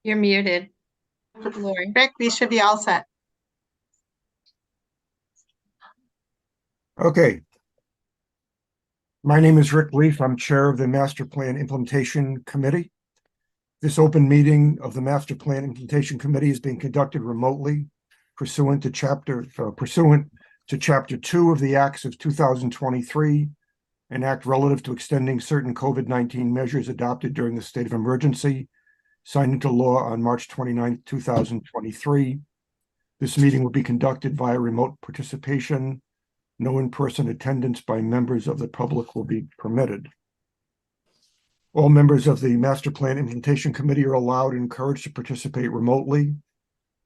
You're muted, Lori. Rick, we should be all set. Okay. My name is Rick Leaf. I'm chair of the Master Plan Implementation Committee. This open meeting of the Master Plan Implementation Committee is being conducted remotely pursuant to Chapter 2 of the Acts of 2023, an act relative to extending certain COVID-19 measures adopted during the state of emergency, signed into law on March 29, 2023. This meeting will be conducted via remote participation. No in-person attendance by members of the public will be permitted. All members of the Master Plan Implementation Committee are allowed and encouraged to participate remotely.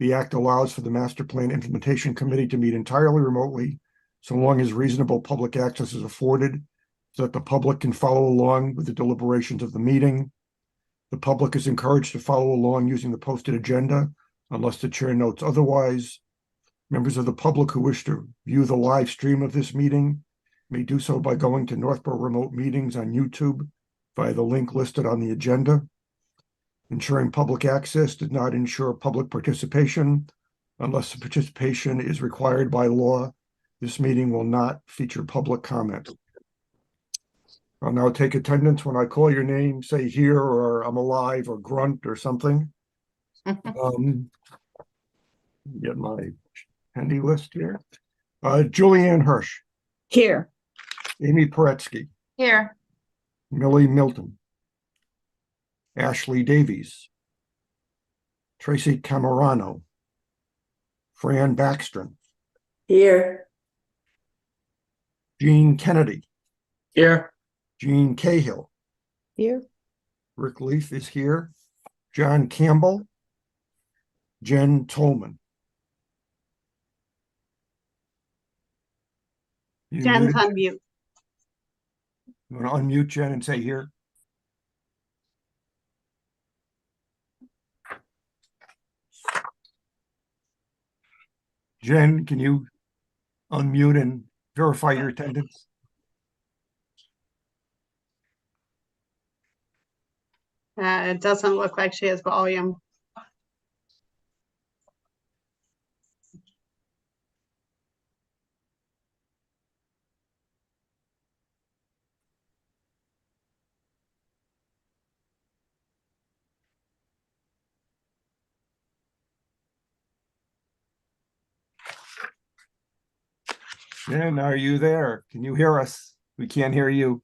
The Act allows for the Master Plan Implementation Committee to meet entirely remotely, so long as reasonable public access is afforded, so that the public can follow along with the deliberations of the meeting. The public is encouraged to follow along using the posted agenda, unless the chair notes otherwise. Members of the public who wish to view the live stream of this meeting may do so by going to Northborough Remote Meetings on YouTube via the link listed on the agenda. Ensuring public access does not ensure public participation. Unless the participation is required by law, this meeting will not feature public comment. I'll now take attendance. When I call your name, say here or I'm alive or grunt or something. Get my handy list here. Julianne Hirsch. Here. Amy Paretsky. Here. Millie Milton. Ashley Davies. Tracy Camerano. Fran Baxter. Here. Jean Kennedy. Here. Jean Cahill. Here. Rick Leaf is here. John Campbell. Jen Tolman. Jen's on mute. You want to unmute Jen and say here? Jen, can you unmute and verify your attendance? It doesn't look like she has volume. Jen, are you there? Can you hear us? We can't hear you.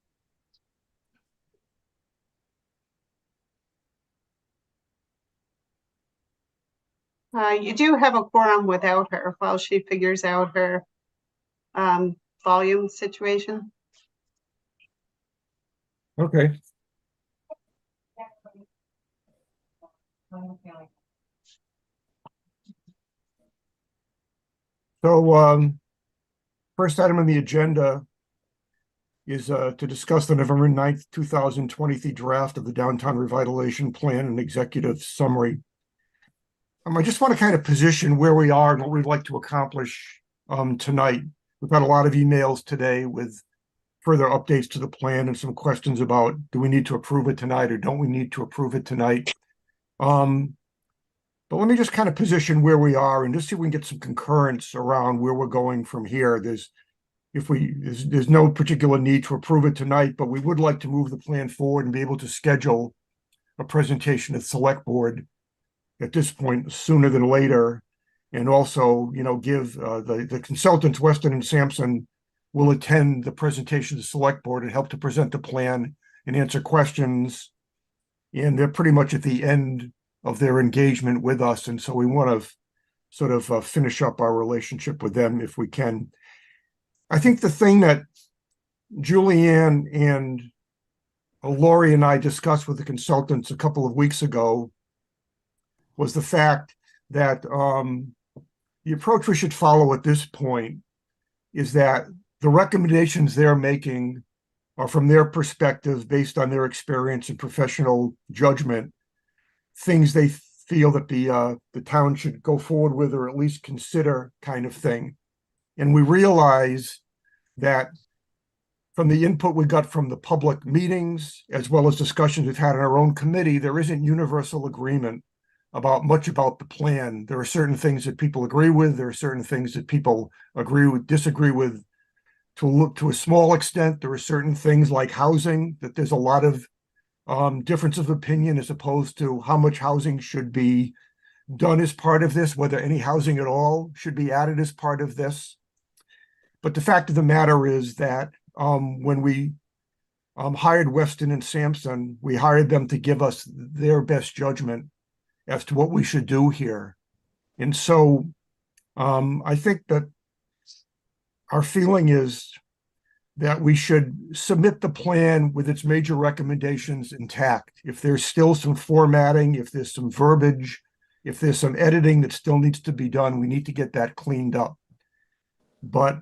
You do have a quorum without her while she figures out her volume situation. Okay. So first item on the agenda is to discuss the November 9th, 2023 draft of the Downtown Revitalization Plan and Executive Summary. I just want to kind of position where we are and what we'd like to accomplish tonight. We've got a lot of emails today with further updates to the plan and some questions about, do we need to approve it tonight or don't we need to approve it tonight? But let me just kind of position where we are and just see if we can get some concurrence around where we're going from here. There's no particular need to approve it tonight, but we would like to move the plan forward and be able to schedule a presentation at the select board at this point sooner than later. And also, give the consultants, Weston and Sampson, will attend the presentation to the select board and help to present the plan and answer questions. And they're pretty much at the end of their engagement with us. And so we want to sort of finish up our relationship with them if we can. I think the thing that Julianne and Lori and I discussed with the consultants a couple of weeks ago was the fact that the approach we should follow at this point is that the recommendations they're making are from their perspective, based on their experience and professional judgment, things they feel that the town should go forward with or at least consider, kind of thing. And we realize that from the input we got from the public meetings, as well as discussions we've had in our own committee, there isn't universal agreement about much about the plan. There are certain things that people agree with. There are certain things that people disagree with to a small extent. There are certain things like housing that there's a lot of difference of opinion as opposed to how much housing should be done as part of this, whether any housing at all should be added as part of this. But the fact of the matter is that when we hired Weston and Sampson, we hired them to give us their best judgment as to what we should do here. And so I think that our feeling is that we should submit the plan with its major recommendations intact. If there's still some formatting, if there's some verbiage, if there's some editing that still needs to be done, we need to get that cleaned up. But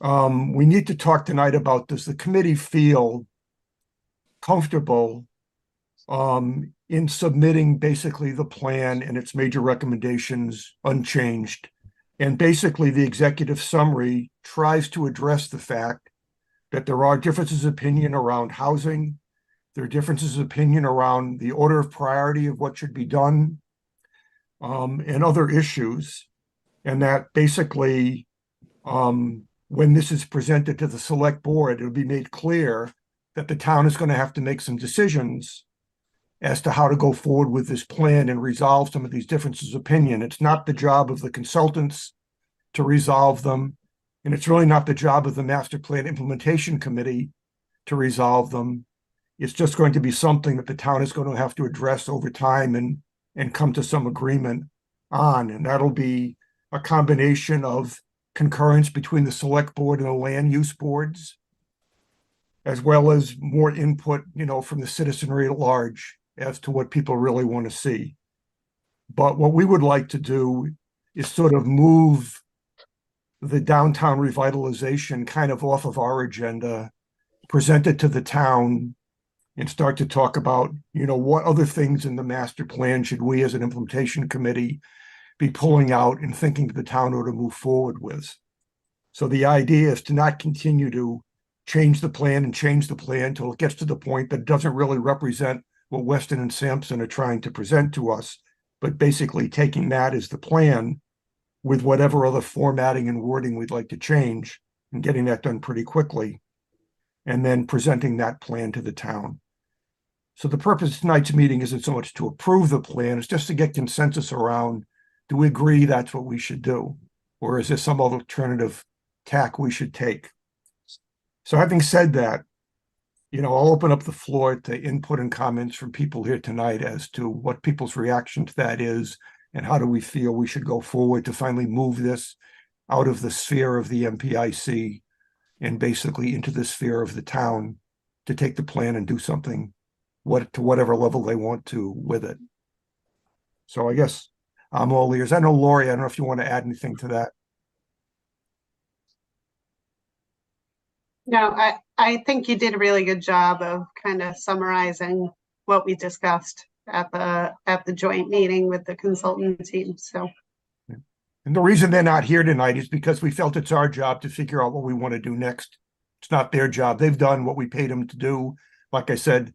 we need to talk tonight about, does the committee feel comfortable in submitting basically the plan and its major recommendations unchanged? And basically the executive summary tries to address the fact that there are differences of opinion around housing. There are differences of opinion around the order of priority of what should be done, and other issues. And that basically, when this is presented to the select board, it'll be made clear that the town is going to have to make some decisions as to how to go forward with this plan and resolve some of these differences of opinion. It's not the job of the consultants to resolve them, and it's really not the job of the Master Plan Implementation Committee to resolve them. It's just going to be something that the town is going to have to address over time and come to some agreement on. And that'll be a combination of concurrence between the select board and the land use boards, as well as more input, from the citizenry at large as to what people really want to see. But what we would like to do is sort of move the downtown revitalization kind of off of our agenda, present it to the town, and start to talk about, what other things in the master plan should we as an implementation committee be pulling out and thinking the town ought to move forward with. So the idea is to not continue to change the plan until it gets to the point that it doesn't really represent what Weston and Sampson are trying to present to us, but basically taking that as the plan with whatever other formatting and wording we'd like to change and getting that done pretty quickly, and then presenting that plan to the town. So the purpose of tonight's meeting isn't so much to approve the plan, it's just to get consensus around, do we agree that's what we should do? Or is there some alternative tack we should take? So having said that, I'll open up the floor to input and comments from people here tonight as to what people's reaction to that is, and how do we feel we should go forward to finally move this out of the sphere of the MPIC and basically into the sphere of the town to take the plan and do something to whatever level they want to with it. So I guess I'm all ears. I know, Lori, I don't know if you want to add anything to that. No, I think you did a really good job of kind of summarizing what we discussed at the joint meeting with the consultant team. So, and the reason they're not here tonight is because we felt it's our job to figure out what we want to do next. It's not their job. They've done what we paid them to do. Like I said,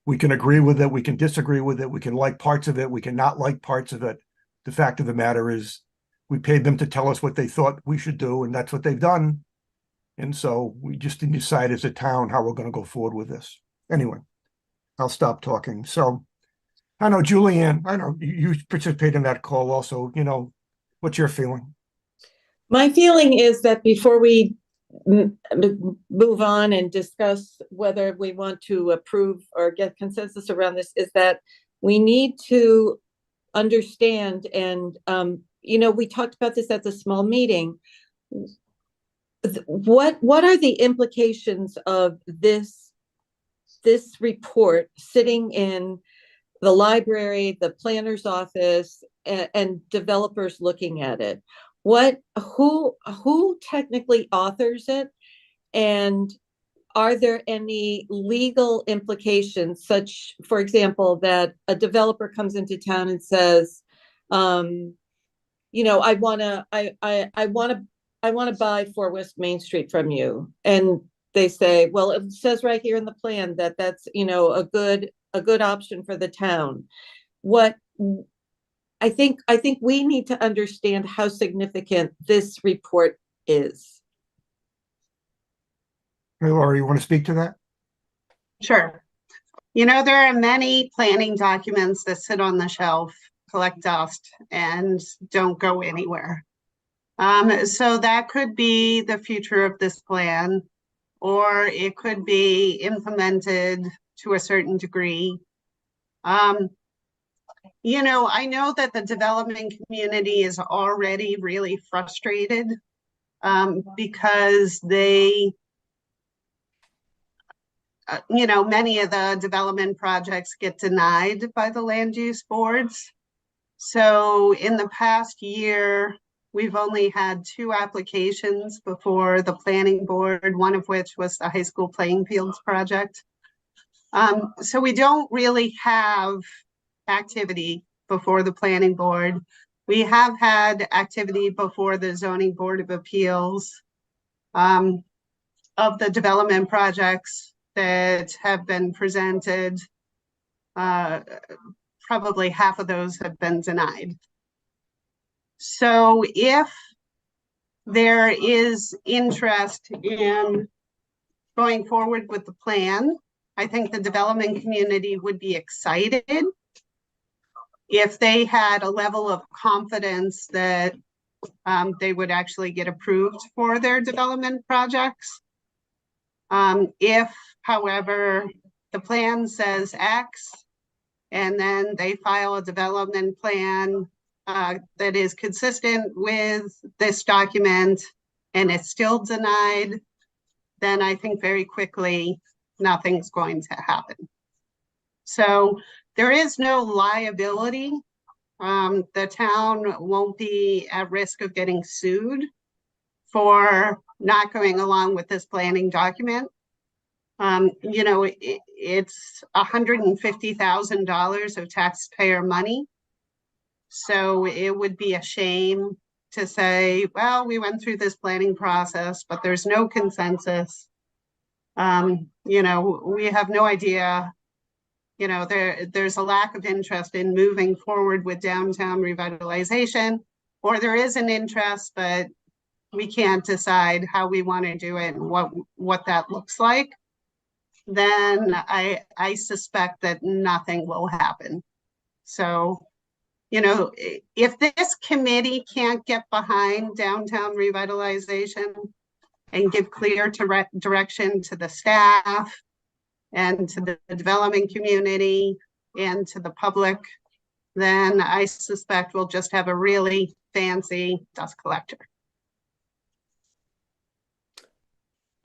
we can agree with it, we can disagree with it, we can like parts of it, we can not like parts of it. The fact of the matter is, we paid them to tell us what they thought we should do, and that's what they've done. And so we just didn't decide as a town how we're going to go forward with this. Anyway, I'll stop talking. So I know, Julianne, I know you participate in that call also. What's your feeling? My feeling is that before we move on and discuss whether we want to approve or get consensus around this, is that we need to understand, and we talked about this at the small meeting, what are the implications of this report sitting in the library, the planner's office, and developers looking at it? Who technically authors it, and are there any legal implications, such, for example, that a developer comes into town and says, I want to buy 4 West Main Street from you, and they say, well, it says right here in the plan that that's a good option for the town. What I think we need to understand how significant this report is. Hey, Laura, you want to speak to that? Sure. You know, there are many planning documents that sit on the shelf, collect dust, and don't go anywhere. So that could be the future of this plan, or it could be implemented to a certain degree. You know, I know that the development community is already really frustrated because they, you know, many of the development projects get denied by the land use boards. So in the past year, we've only had 2 applications before the planning board, one of which was the high school playing fields project. So we don't really have activity before the planning board. We have had activity before the zoning board of appeals of the development projects that have been presented. Probably half of those have been denied. So if there is interest in going forward with the plan, I think the development community would be excited if they had a level of confidence that they would actually get approved for their development projects. If, however, the plan says X, and then they file a development plan that is consistent with this document and it's still denied, then I think very quickly nothing's going to happen. So there is no liability. The town won't be at risk of getting sued for not going along with this planning document. You know, it's $150,000 of taxpayer money. So it would be a shame to say, well, we went through this planning process, but there's no consensus. You know, we have no idea, you know, there's a lack of interest in moving forward with downtown revitalization, or there is an interest, but we can't decide how we want to do it and what that looks like. Then I suspect that nothing will happen. So, you know, if this committee can't get behind downtown revitalization and give clear direction to the staff and to the development community and to the public, then I suspect we'll just have a really fancy dust collector.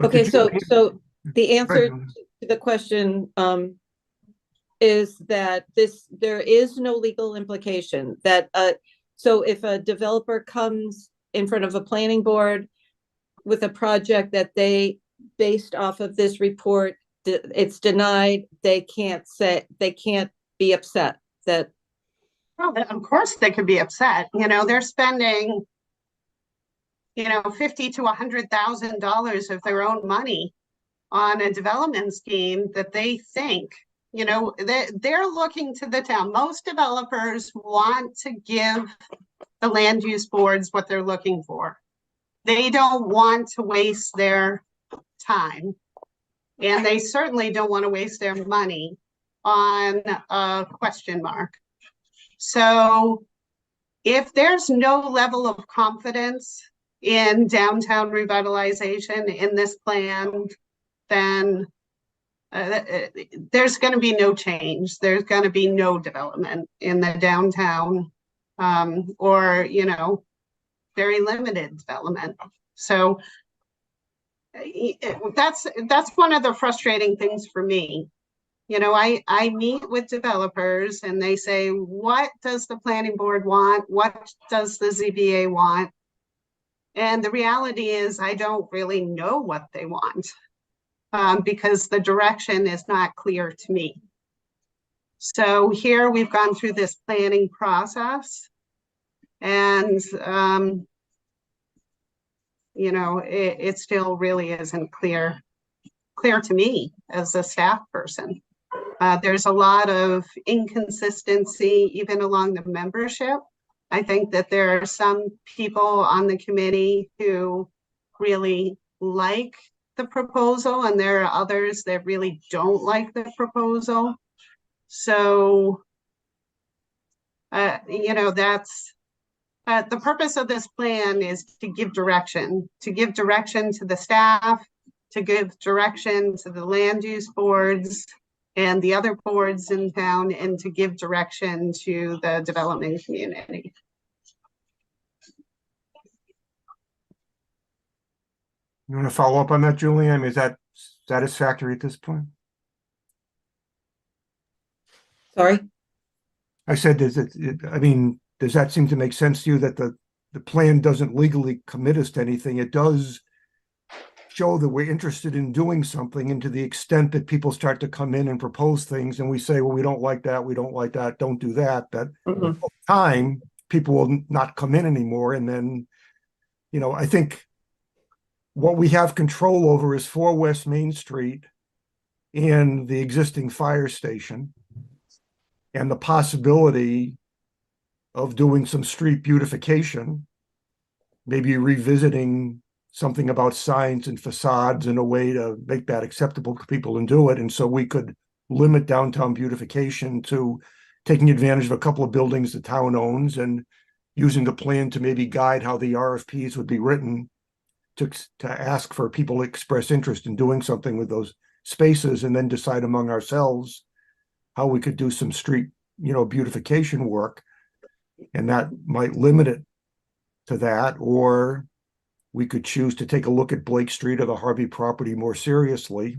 Okay, so the answer to the question is that there is no legal implication that so if a developer comes in front of a planning board with a project that they based off of this report, it's denied, they can't be upset that. Well, of course they could be upset. You know, they're spending, you know, $50,000 to $100,000 of their own money on a development scheme that they think, you know, they're looking to the town. Most developers want to give the land use boards what they're looking for. They don't want to waste their time, and they certainly don't want to waste their money on a question mark. So if there's no level of confidence in downtown revitalization in this plan, then there's going to be no change. There's going to be no development in the downtown, or, you know, very limited development. So that's one of the frustrating things for me. You know, I meet with developers and they say, what does the planning board want? What does the ZBA want? And the reality is I don't really know what they want. Because the direction is not clear to me. So here we've gone through this planning process, and you know, it still really isn't clear to me as a staff person. There's a lot of inconsistency even along the membership. I think that there are some people on the committee who really like the proposal, and there are others that really don't like the proposal. So, that's the purpose of this plan, is to give direction to the staff, to give direction to the land use boards and the other boards in town, and to give direction to the development community. You want to follow up on that, Julie? I mean, is that satisfactory at this point? Sorry? I said, does that seem to make sense to you, that the plan doesn't legally commit us to anything? It does show that we're interested in doing something, and to the extent that people start to come in and propose things and we say, well, we don't like that, don't do that, over time, people will not come in anymore. And then, I think what we have control over is 4 West Main Street and the existing fire station, and the possibility of doing some street beautification, maybe revisiting something about signs and facades in a way to make that acceptable to people and do it. And so we could limit downtown beautification to taking advantage of a couple of buildings the town owns, and using the plan to maybe guide how the RFPs would be written to ask for people to express interest in doing something with those spaces, and then decide among ourselves how we could do some street, beautification work. And that might limit it to that, or we could choose to take a look at Blake Street or the Harvey property more seriously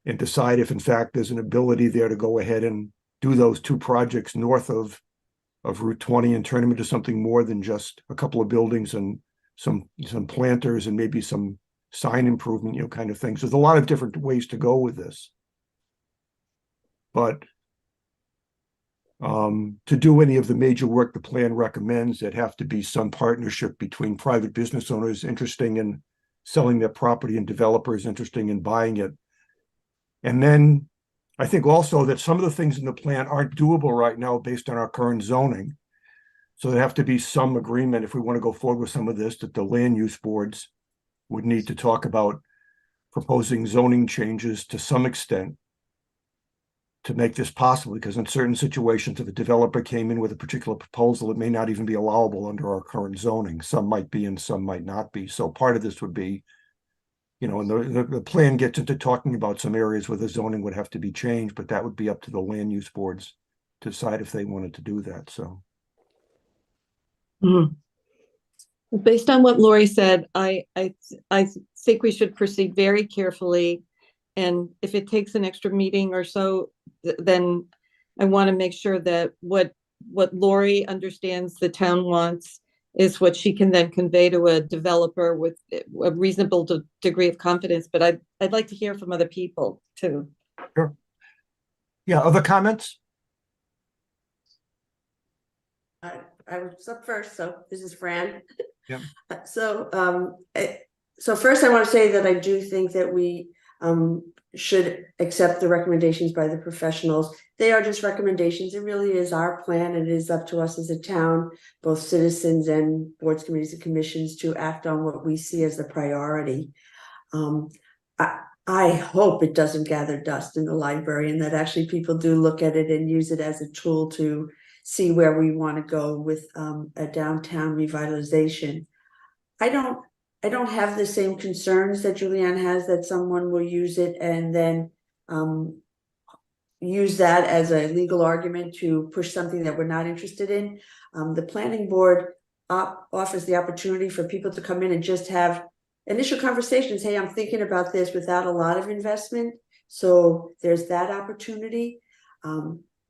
and decide if in fact there's an ability there to go ahead and do those 2 projects north of Route 20 and turn them into something more than just a couple of buildings and some planters and maybe some sign improvement, kind of things. There's a lot of different ways to go with this. But to do any of the major work the plan recommends, there'd have to be some partnership between private business owners interested in selling their property and developers interested in buying it. And then I think also that some of the things in the plan aren't doable right now based on our current zoning. So there have to be some agreement, if we want to go forward with some of this, that the land use boards would need to talk about proposing zoning changes to some extent to make this possible, because in certain situations, if a developer came in with a particular proposal, it may not even be allowable under our current zoning. Some might be and some might not be. So part of this would be, and the plan gets into talking about some areas where the zoning would have to be changed, but that would be up to the land use boards to decide if they wanted to do that. So. Based on what Lori said, I think we should proceed very carefully. And if it takes an extra meeting or so, then I want to make sure that what Lori understands the town wants is what she can then convey to a developer with a reasonable degree of confidence. But I'd like to hear from other people too. Sure. Yeah, other comments? I was up first, so this is Fran. Yeah. So first I want to say that I do think that we should accept the recommendations by the professionals. They are just recommendations. It really is our plan. It is up to us as a town, both citizens and boards, committees, and commissions, to act on what we see as the priority. I hope it doesn't gather dust in the library, and that actually people do look at it and use it as a tool to see where we want to go with a downtown revitalization. I don't have the same concerns that Julianne has, that someone will use it and then use that as a legal argument to push something that we're not interested in. The planning board offers the opportunity for people to come in and just have initial conversations. Hey, I'm thinking about this, without a lot of investment. So there's that opportunity.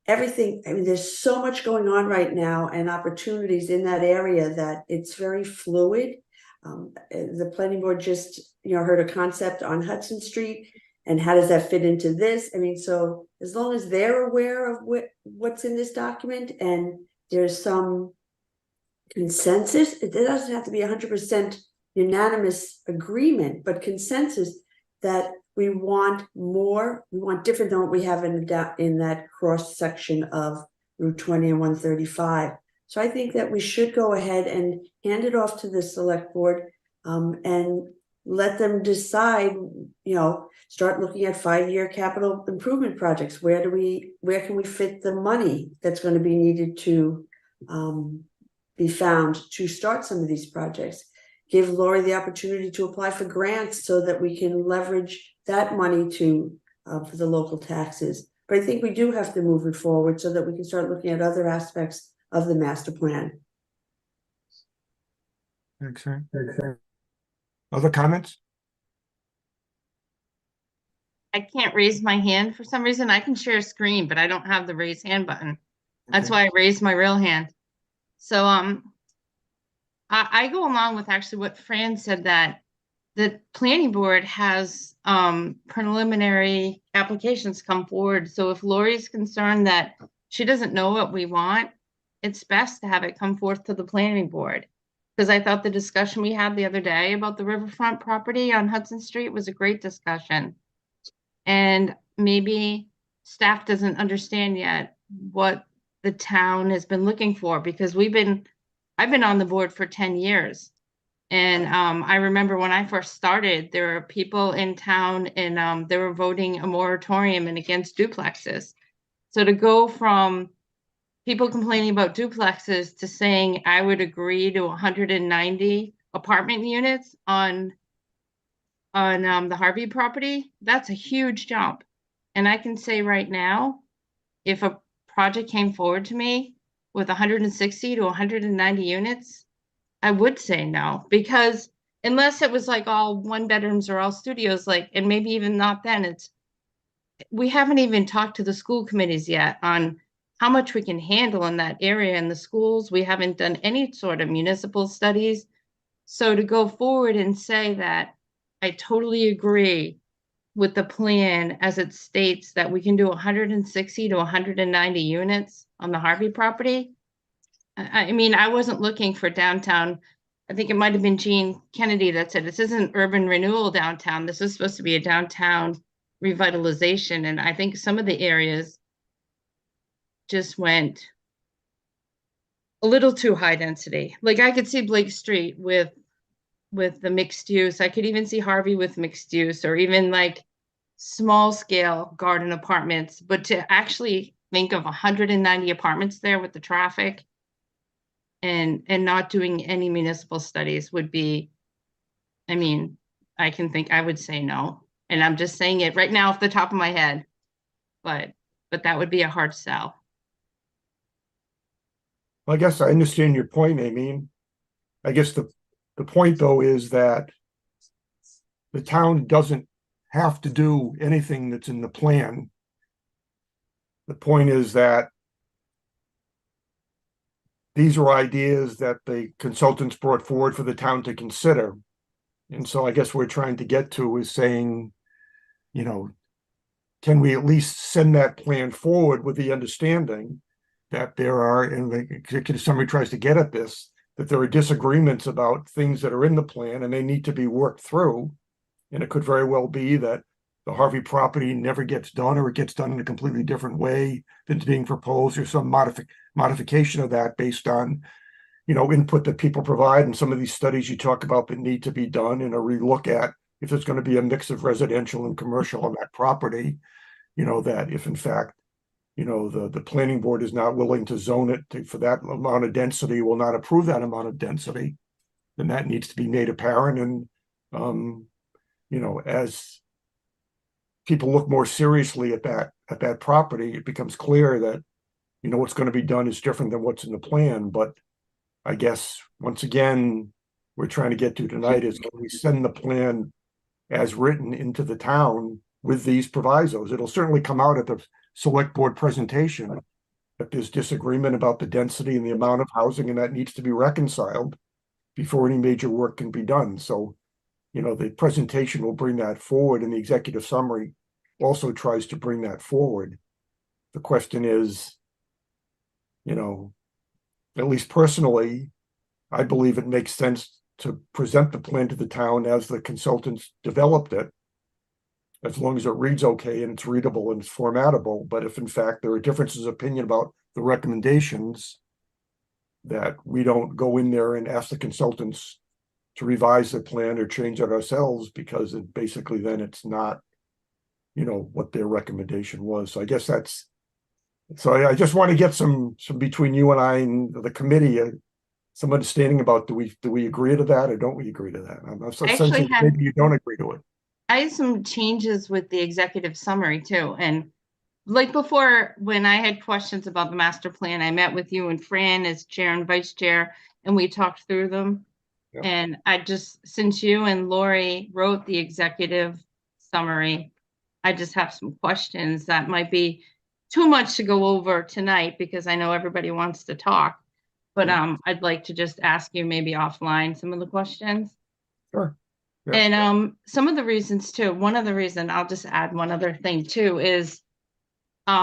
Everything, there's so much going on right now and opportunities in that area that it's very fluid. The planning board just, heard a concept on Hudson Street, and how does that fit into this? So as long as they're aware of what's in this document and there's some consensus, it doesn't have to be 100% unanimous agreement, but consensus that we want more, we want different than what we have in that cross section of Route 20 and 135. So I think that we should go ahead and hand it off to the select board, and let them decide, start looking at 5-year capital improvement projects. Where can we fit the money that's going to be needed to be found to start some of these projects? Give Lori the opportunity to apply for grants so that we can leverage that money for the local taxes. But I think we do have to move it forward so that we can start looking at other aspects of the master plan. Excellent. Other comments? I can't raise my hand for some reason. I can share a screen, but I don't have the raise hand button. That's Okay. why I raised my real hand. So I go along with actually what Fran said, that the planning board has preliminary applications come forward. So if Lori's concerned that she doesn't know what we want, it's best to have it come forth to the planning board. Because I thought the discussion we had the other day about the riverfront property on Hudson Street was a great discussion. And maybe staff doesn't understand yet what the town has been looking for, because I've been on the board for 10 years. And I remember when I first started, there were people in town and they were voting a moratorium and against duplexes. So to go from people complaining about duplexes to saying I would agree to 190 apartment units on the Harvey property, that's a huge jump. And I can say right now, if a project came forward to me with 160 to 190 units, I would say no, because unless it was like all 1-bedrooms or all studios, and maybe even not then, we haven't even talked to the school committees yet on how much we can handle in that area in the schools. We haven't done any sort of municipal studies. So to go forward and say that I totally agree with the plan as it states that we can do 160 to 190 units on the Harvey property. I mean, I wasn't looking for downtown. I think it might have been Gene Kennedy that said, this isn't urban renewal downtown. This is supposed to be a downtown revitalization. And I think some of the areas just went a little too high density. Like I could see Blake Street with the mixed use. I could even see Harvey with mixed use, or even like small scale garden apartments. But to actually think of 190 apartments there with the traffic and not doing any municipal studies would be, I mean, I would say no. And I'm just saying it right now off the top of my head, but that would be a hard sell. I guess I understand your point, Amy. I guess the point though is that the town doesn't have to do anything that's in the plan. The point is that these are ideas that the consultants brought forward for the town to consider. And so I guess we're trying to get to is saying, can we at least send that plan forward with the understanding that there are, and the executive summary tries to get at this, that there are disagreements about things that are in the plan and they need to be worked through. And it could very well be that the Harvey property never gets done, or it gets done in a completely different way than's being proposed, or some modification of that based on, input that people provide. And some of these studies you talk about that need to be done, and a relook at if there's going to be a mix of residential and commercial on that property, that if in fact, the planning board is not willing to zone it for that amount of density, will not approve that amount of density, then that needs to be made apparent. And, as people look more seriously at that property, it becomes clear that, what's going to be done is different than what's in the plan. But I guess, once again, we're trying to get to tonight is, can we send the plan as written into the town with these provisos? It'll certainly come out at the select board presentation that there's disagreement about the density and the amount of housing, and that needs to be reconciled before any major work can be done. So, the presentation will bring that forward, and the executive summary also tries to bring that forward. The question is, at least personally, I believe it makes sense to present the plan to the town as the consultants developed it, as long as it reads okay and it's readable and it's formatable. But if in fact there are differences of opinion about the recommendations, that we don't go in there and ask the consultants to revise the plan or change it ourselves, because it basically then it's not, what their recommendation was. So I guess I just want to get some between you and I and the committee, some understanding about, do we agree to that or don't we agree to that? I'm so I actually sensing had- maybe you don't agree to it. I had some changes with the executive summary too. And like before, when I had questions about the master plan, I met with you and Fran as chair and vice chair, and we talked through them. Yep. And since you and Lori wrote the executive summary, I just have some questions that might be too much to go over tonight because I know everybody wants to talk. But I'd like to just ask you maybe offline some of the questions. Sure. Yeah. And some of the reasons too, one of the reasons, I'll just add one other thing too, is what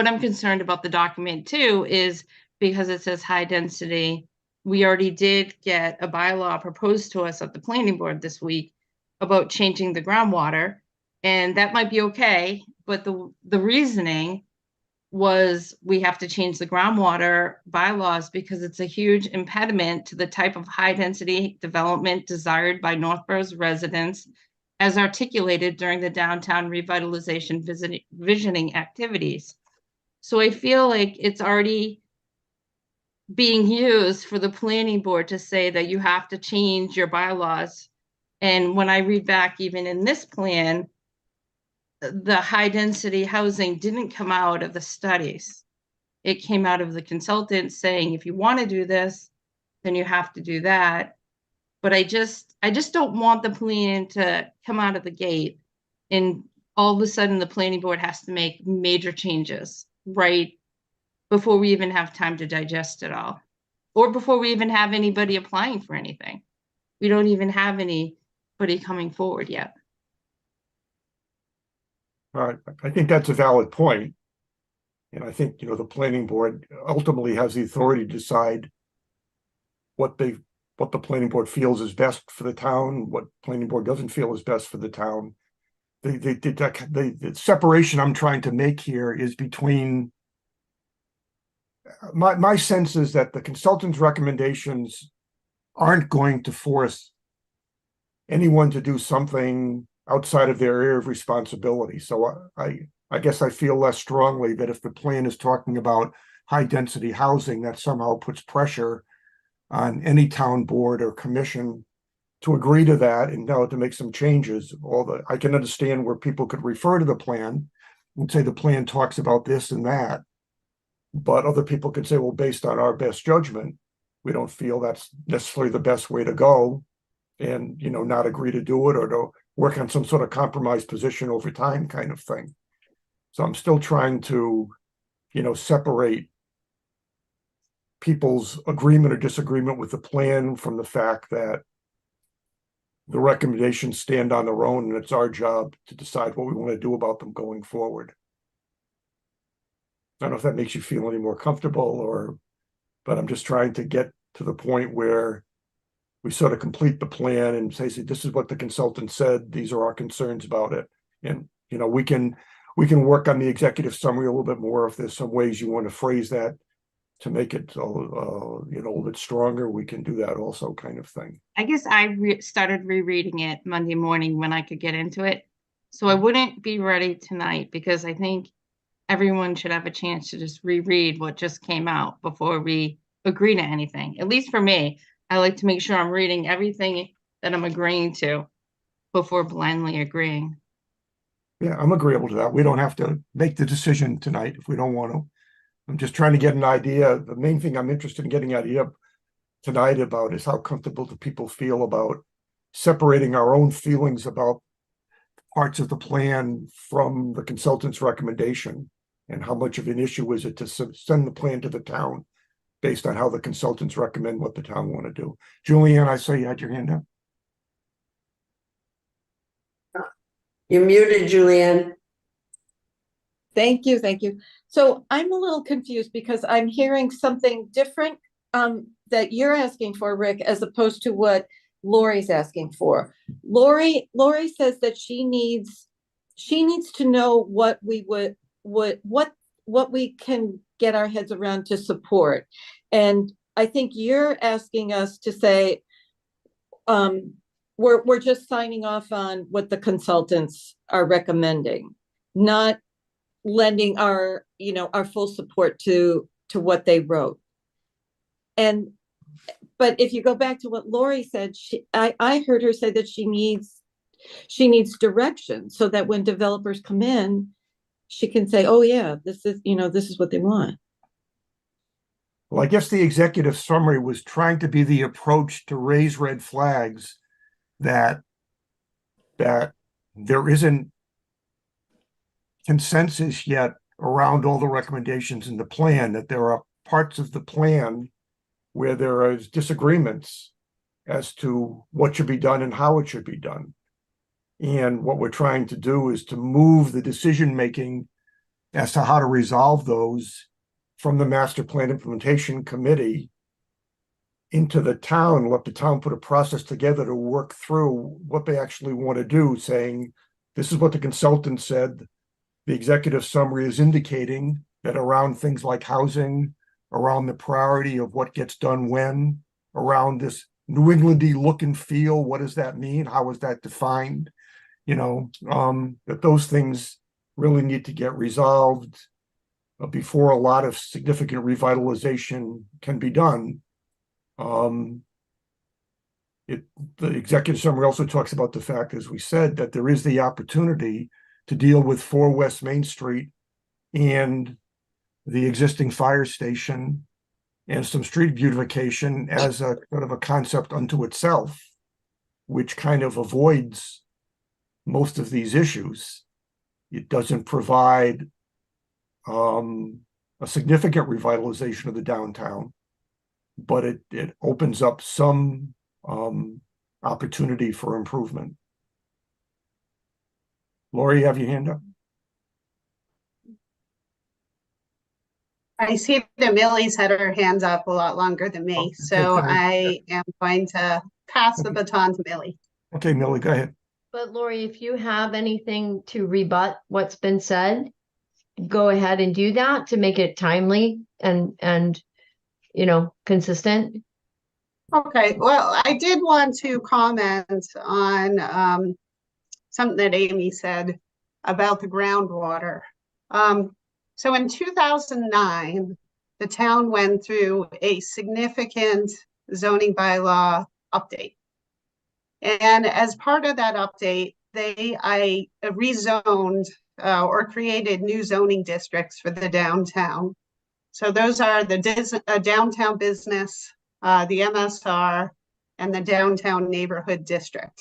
I'm concerned about the document too is because it says high density. We already did get a bylaw proposed to us at the planning board this week about changing the groundwater, and that might be okay, but the reasoning was we have to change the groundwater bylaws because it's a huge impediment to the type of high density development desired by Northborough's residents as articulated during the downtown revitalization visioning activities. So I feel like it's already being used for the planning board to say that you have to change your bylaws. And when I read back, even in this plan, the high density housing didn't come out of the studies. It came out of the consultants saying, if you want to do this, then you have to do that. But I just don't want the plan to come out of the gate and all of a sudden the planning board has to make major changes right before we even have time to digest it all, or before we even have anybody applying for anything. We don't even have anybody coming forward yet. I think that's a valid point. And I think, the planning board ultimately has the authority to decide what the planning board feels is best for the town, what planning board doesn't feel is best for the town. The separation I'm trying to make here is between my sense is that the consultant's recommendations aren't going to force anyone to do something outside of their area of responsibility. So I guess I feel less strongly that if the plan is talking about high density housing, that somehow puts pressure on any town board or commission to agree to that and now to make some changes. I can understand where people could refer to the plan and say the plan talks about this and that, but other people could say, well, based on our best judgment, we don't feel that's necessarily the best way to go, and not agree to do it or to work on some sort of compromise position over time kind of thing. So I'm still trying to, separate people's agreement or disagreement with the plan from the fact that the recommendations stand on their own and it's our job to decide what we want to do about them going forward. I don't know if that makes you feel any more comfortable but I'm just trying to get to the point where we sort of complete the plan and say, this is what the consultant said, these are our concerns about it. And, we can work on the executive summary a little bit more. If there's some ways you want to phrase that to make it, a little bit stronger, we can do that also, kind of thing. I guess I started rereading it Monday morning when I could get into it. So I wouldn't be ready tonight because I think everyone should have a chance to just reread what just came out before we agree to anything. At least for me, I like to make sure I'm reading everything that I'm agreeing to before blindly agreeing. Yeah, I'm agreeable to that. We don't have to make the decision tonight if we don't want to. I'm just trying to get an idea. The main thing I'm interested in getting an idea tonight about is how comfortable do people feel about separating our own feelings about parts of the plan from the consultant's recommendation, and how much of an issue is it to send the plan to the town based on how the consultants recommend what the town want to do. Julianne, I saw you had your hand up. You're muted, Julianne. Thank you, thank you. So I'm a little confused because I'm hearing something different that you're asking for, Rick, as opposed to what Lori's asking for. Lori says that she needs to know what we what we can get our heads around to support. And I think you're asking us to say, we're just signing off on what the consultants are recommending, not lending our full support to what they wrote. But if you go back to what Lori said, I heard her say that she needs direction so that when developers come in, she can say, oh yeah, this is what they want. Well, I guess the executive summary was trying to be the approach to raise red flags that there isn't consensus yet around all the recommendations in the plan, that there are parts of the plan where there is disagreements as to what should be done and how it should be done. And what we're trying to do is to move the decision-making as to how to resolve those from the master plan implementation committee into the town, let the town put a process together to work through what they actually want to do, saying, this is what the consultant said. The executive summary is indicating that around things like housing, around the priority of what gets done when, around this New Englandy look and feel, what does that mean? How is that defined? That those things really need to get resolved before a lot of significant revitalization can be done. The executive summary also talks about the fact, as we said, that there is the opportunity to deal with 4 West Main Street and the existing fire station and some street beautification as a sort of a concept unto itself, which kind of avoids most of these issues. It doesn't provide a significant revitalization of the downtown, but it opens up some opportunity for improvement. Lori, you have your hand up? I see that Millie's had her hands up a lot longer than me, so I am going to pass the baton to Millie. Okay, Millie, go ahead. But Lori, if you have anything to rebut what's been said, go ahead and do that to make it timely and consistent. Okay, well, I did want to comment on something that Amy said about the groundwater. So in 2009, the town went through a significant zoning bylaw update. And as part of that update, I rezoned or created new zoning districts for the downtown. So those are the downtown business, the MSR, and the downtown neighborhood district.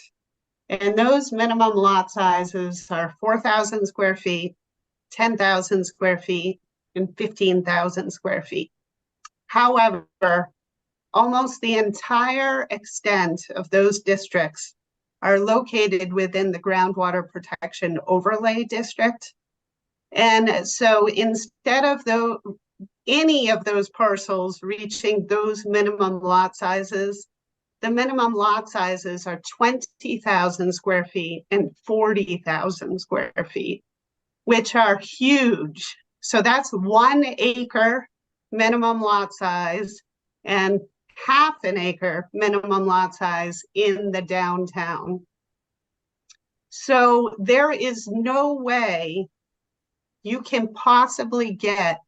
And those minimum lot sizes are 4,000 square feet, 10,000 square feet, and 15,000 square feet. However, almost the entire extent of those districts are located within the groundwater protection overlay district. And so instead of any of those parcels reaching those minimum lot sizes, the minimum lot sizes are 20,000 square feet and 40,000 square feet, which are huge. So that's 1 acre minimum lot size and half an acre minimum lot size in the downtown. So there is no way you can possibly get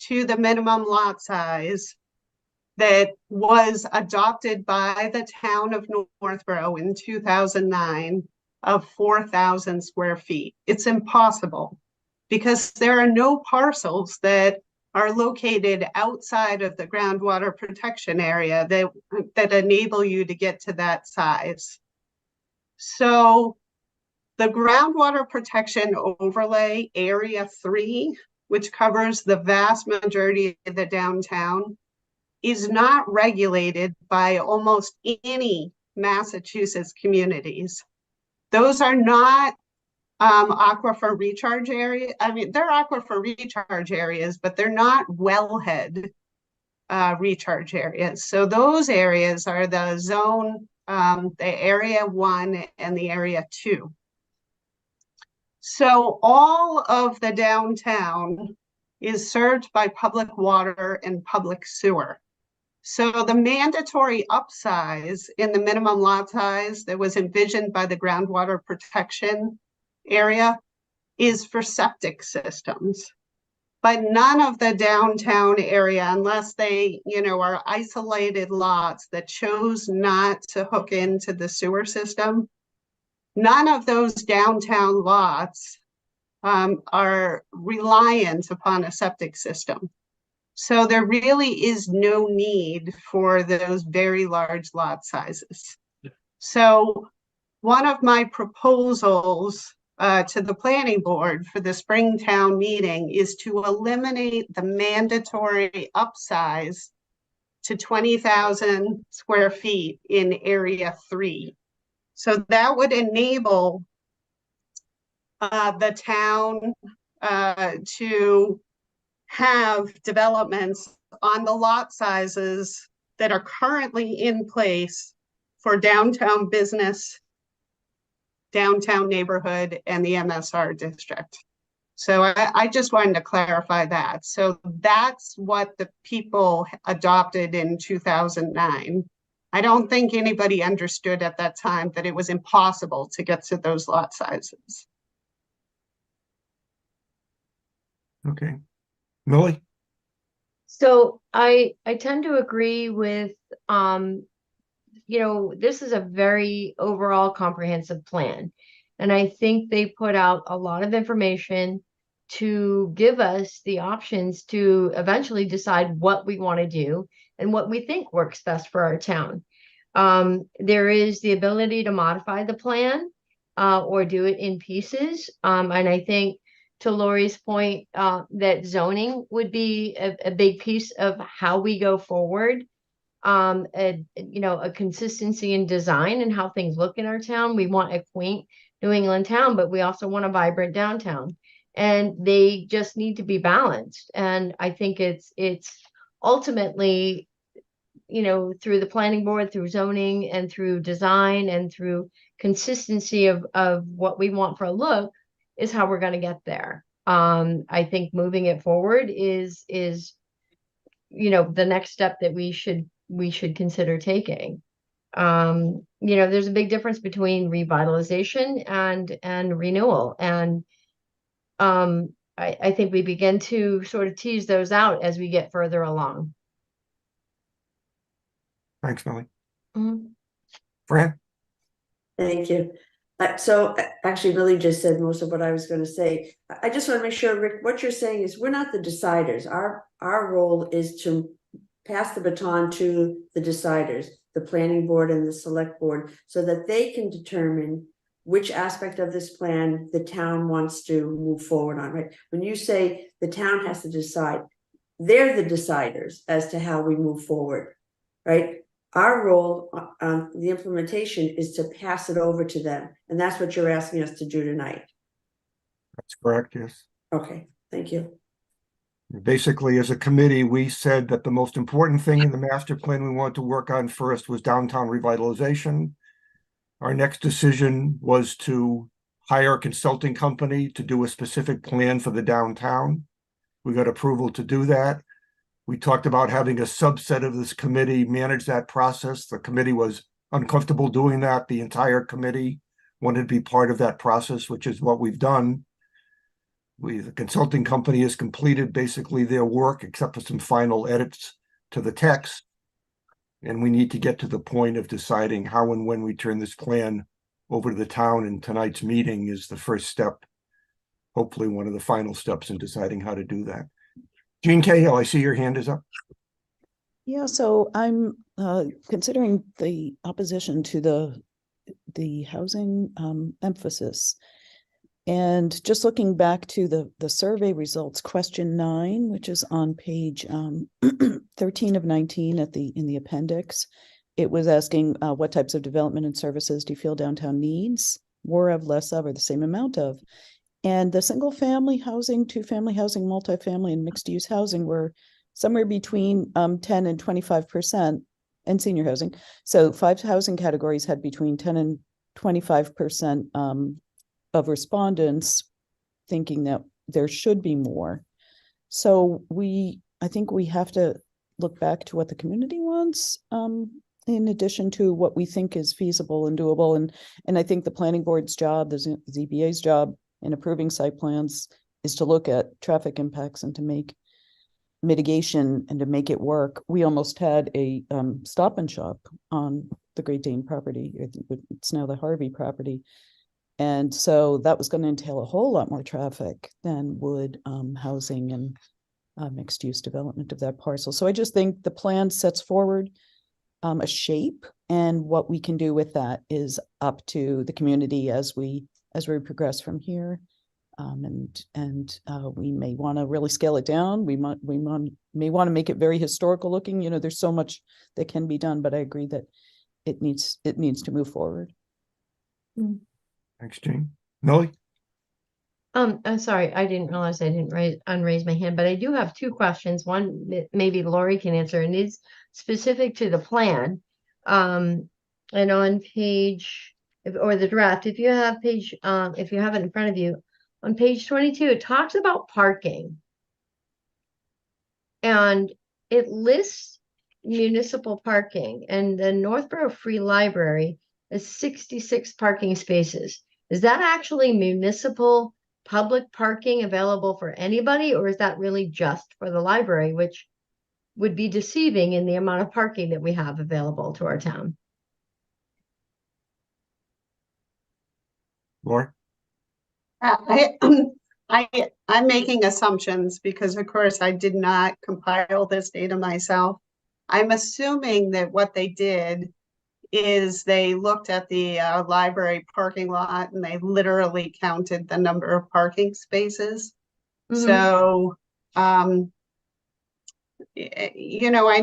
to the minimum lot size that was adopted by the town of Northborough in 2009 of 4,000 square feet. It's impossible because there are no parcels that are located outside of the groundwater protection area that enable you to get to that size. So the groundwater protection overlay area 3, which covers the vast majority of the downtown, is not regulated by almost any Massachusetts communities. Those are not aquifer recharge area. I mean, they're aquifer recharge areas, but they're not wellhead recharge areas. So those areas are the zone the area 1 and the area 2. So all of the downtown is served by public water and public sewer. So the mandatory upsize in the minimum lot size that was envisioned by the groundwater protection area is for septic systems. But none of the downtown area, unless they, are isolated lots that chose not to hook into the sewer system, none of those downtown lots are reliant upon a septic system. So there really is no need for those very large lot sizes. So one of my proposals to the planning board for the Springtown meeting is to eliminate the mandatory upsize to 20,000 square feet in area 3. So that would enable the town to have developments on the lot sizes that are currently in place for downtown business, downtown neighborhood, and the MSR district. So I just wanted to clarify that. So that's what the people adopted in 2009. I don't think anybody understood at that time that it was impossible to get to those lot sizes. Okay. Millie? So I tend to agree with, this is a very overall comprehensive plan. And I think they put out a lot of information to give us the options to eventually decide what we want to do and what we think works best for our town. There is the ability to modify the plan or do it in pieces. And I think to Lori's point, that zoning would be a big piece of how we go forward. A consistency in design and how things look in our town. We want a quaint New England town, but we also want a vibrant downtown. And they just need to be balanced. And I think it's ultimately, through the planning board, through zoning, and through design, and through consistency of what we want for a look is how we're going to get there. I think moving it forward is the next step that we should consider taking. There's a big difference between revitalization and renewal. And I think we begin to sort of tease those out as we get further along. Thanks, Millie. Mm-hmm. Fran? Thank you. So actually, Millie just said most of what I was going to say. I just want to make sure, Rick, what you're saying is we're not the deciders. Our role is to pass the baton to the deciders, the planning board and the select board, so that they can determine which aspect of this plan the town wants to move forward on, right? When you say the town has to decide, they're the deciders as to how we move forward, right? Our role on the implementation is to pass it over to them. And that's what you're asking us to do tonight. That's correct, yes. Okay, thank you. Basically, as a committee, we said that the most important thing in the master plan we wanted to work on first was downtown revitalization. Our next decision was to hire a consulting company to do a specific plan for the downtown. We got approval to do that. We talked about having a subset of this committee manage that process. The committee was uncomfortable doing that. The entire committee wanted to be part of that process, which is what we've done. The consulting company has completed basically their work, except for some final edits to the text. And we need to get to the point of deciding how and when we turn this plan over to the town. And tonight's meeting is the first step, hopefully one of the final steps in deciding how to do that. Jean Cahill, I see your hand is up. Yeah, so I'm considering the opposition to the housing emphasis. And just looking back to the survey results, question 9, which is on page 13 of 19 in the appendix, it was asking what types of development and services do you feel downtown needs? More of, less of, or the same amount of? And the single family housing, 2-family housing, multifamily, and mixed use housing were somewhere between 10 and 25%. and senior housing. So 5 housing categories had between 10 and 25% of respondents thinking that there should be more. So I think we have to look back to what the community wants, in addition to what we think is feasible and doable. And I think the planning board's job, the ZBA's job in approving site plans is to look at traffic impacts and to make mitigation and to make it work. We almost had a Stop and Shop on the Great Dane property. It's now the Harvey property. And so that was going to entail a whole lot more traffic than would housing and mixed use development of that parcel. So I just think the plan sets forward a shape, and what we can do with that is up to the community as we progress from here. We may want to really scale it down. We may want to make it very historical looking. There's so much that can be done, but I agree that it needs to move forward. Thanks, Jane. Millie? I'm sorry, I didn't realize I didn't unraise my hand, but I do have 2 questions. One that maybe Lori can answer, and it's specific to the plan. And on page, or the draft, if you have it in front of you, on page 22, it talks about parking. And it lists municipal parking, and the Northborough Free Library is 66 parking spaces. Is that actually municipal public parking available for anybody, or is that really just for the library, which would be deceiving in the amount of parking that we have available to our town? Lori? I'm making assumptions because, of course, I did not compile this data myself. I'm assuming that what they did is they looked at the library parking lot and they literally counted the number of parking spaces. So, I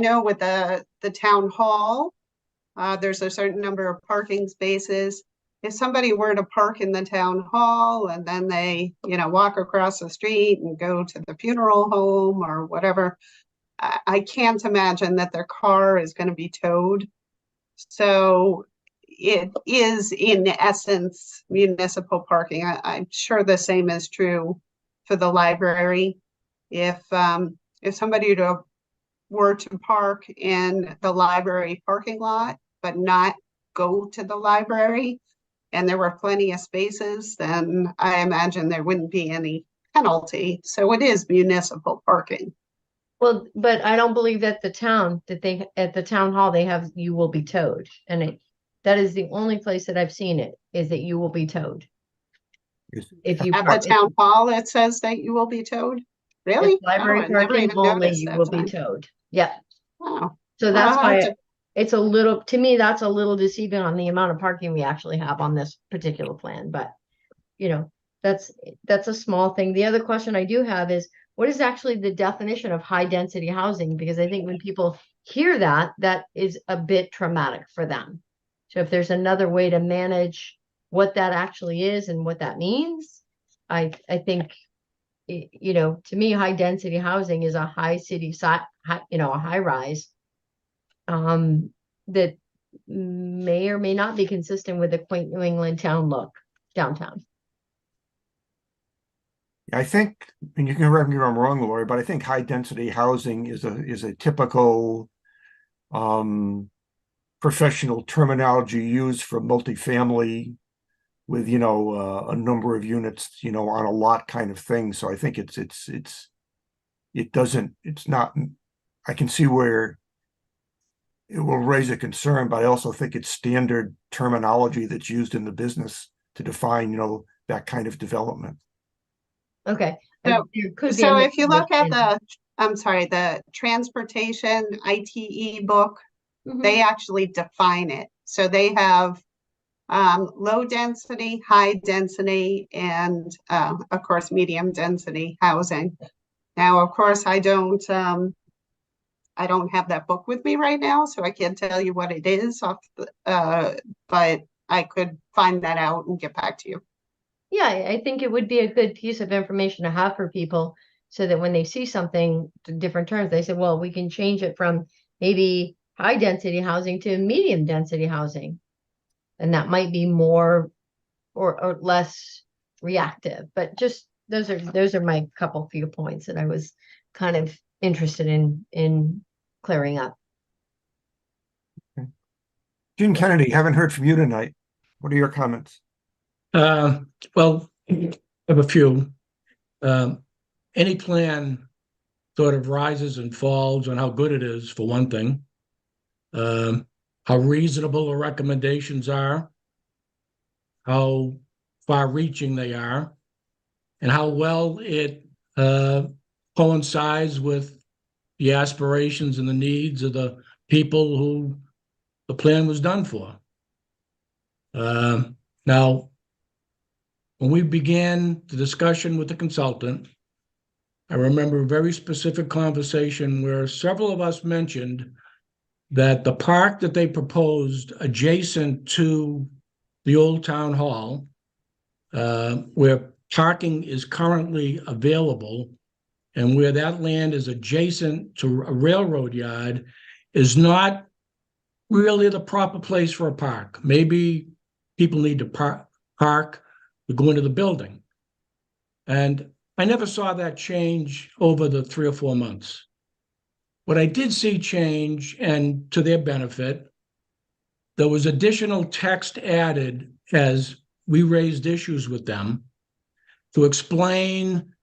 know with the town hall, there's a certain number of parking spaces. If somebody were to park in the town hall and then they, walk across the street and go to the funeral home or whatever, I can't imagine that their car is going to be towed. So it is, in essence, municipal parking. I'm sure the same is true for the library. If somebody were to park in the library parking lot, but not go to the library, and there were plenty of spaces, then I imagine there wouldn't be any penalty. So it is municipal parking. Well, but I don't believe that at the town hall, they have, you will be towed. And that is the only place that I've seen it, is that you will be towed. If you At the town hall, it says that you will be towed? Really? Library parking only, you will be towed. Yeah. Wow. So that's why it's a little, to me, that's a little deceiving on the amount of parking we actually have on this particular plan. But, that's a small thing. The other question I do have is, what is actually the definition of high density housing? Because I think when people hear that, that is a bit traumatic for them. So if there's another way to manage what that actually is and what that means, I think, to me, high density housing is a high city side, a high rise, that may or may not be consistent with the quaint New England town look downtown. I think, and you can correct me if I'm wrong, Lori, but I think high density housing is a typical professional terminology used for multifamily with, a number of units, on a lot kind of thing. So I think I can see where it will raise a concern, but I also think it's standard terminology that's used in the business to define, that kind of development. Okay. So if you look at the transportation ITE book, they actually define it. So they have low density, high density, and of course, medium density housing. Now, of course, I don't have that book with me right now, so I can't tell you what it is, but I could find that out and get back to you. Yeah, I think it would be a good piece of information to have for people, so that when they see something, different terms, they say, well, we can change it from maybe high density housing to medium density housing. And that might be more or less reactive, but just those are my couple few points that I was kind of interested in clearing up. Gene Kennedy, haven't heard from you tonight. What are your comments? Well, I have a few. Any plan sort of rises and falls on how good it is, for one thing. How reasonable the recommendations are, how far-reaching they are, and how well it coincides with the aspirations and the needs of the people who the plan was done for. Now, when we began the discussion with the consultant, I remember a very specific conversation where several of us mentioned that the park that they proposed adjacent to the old town hall, where parking is currently available, and where that land is adjacent to a railroad yard, is not really the proper place for a park. Maybe people need to park to go into the building. And I never saw that change over the 3 or 4 months. What I did see change, and to their benefit, there was additional text added as we raised issues with them to explain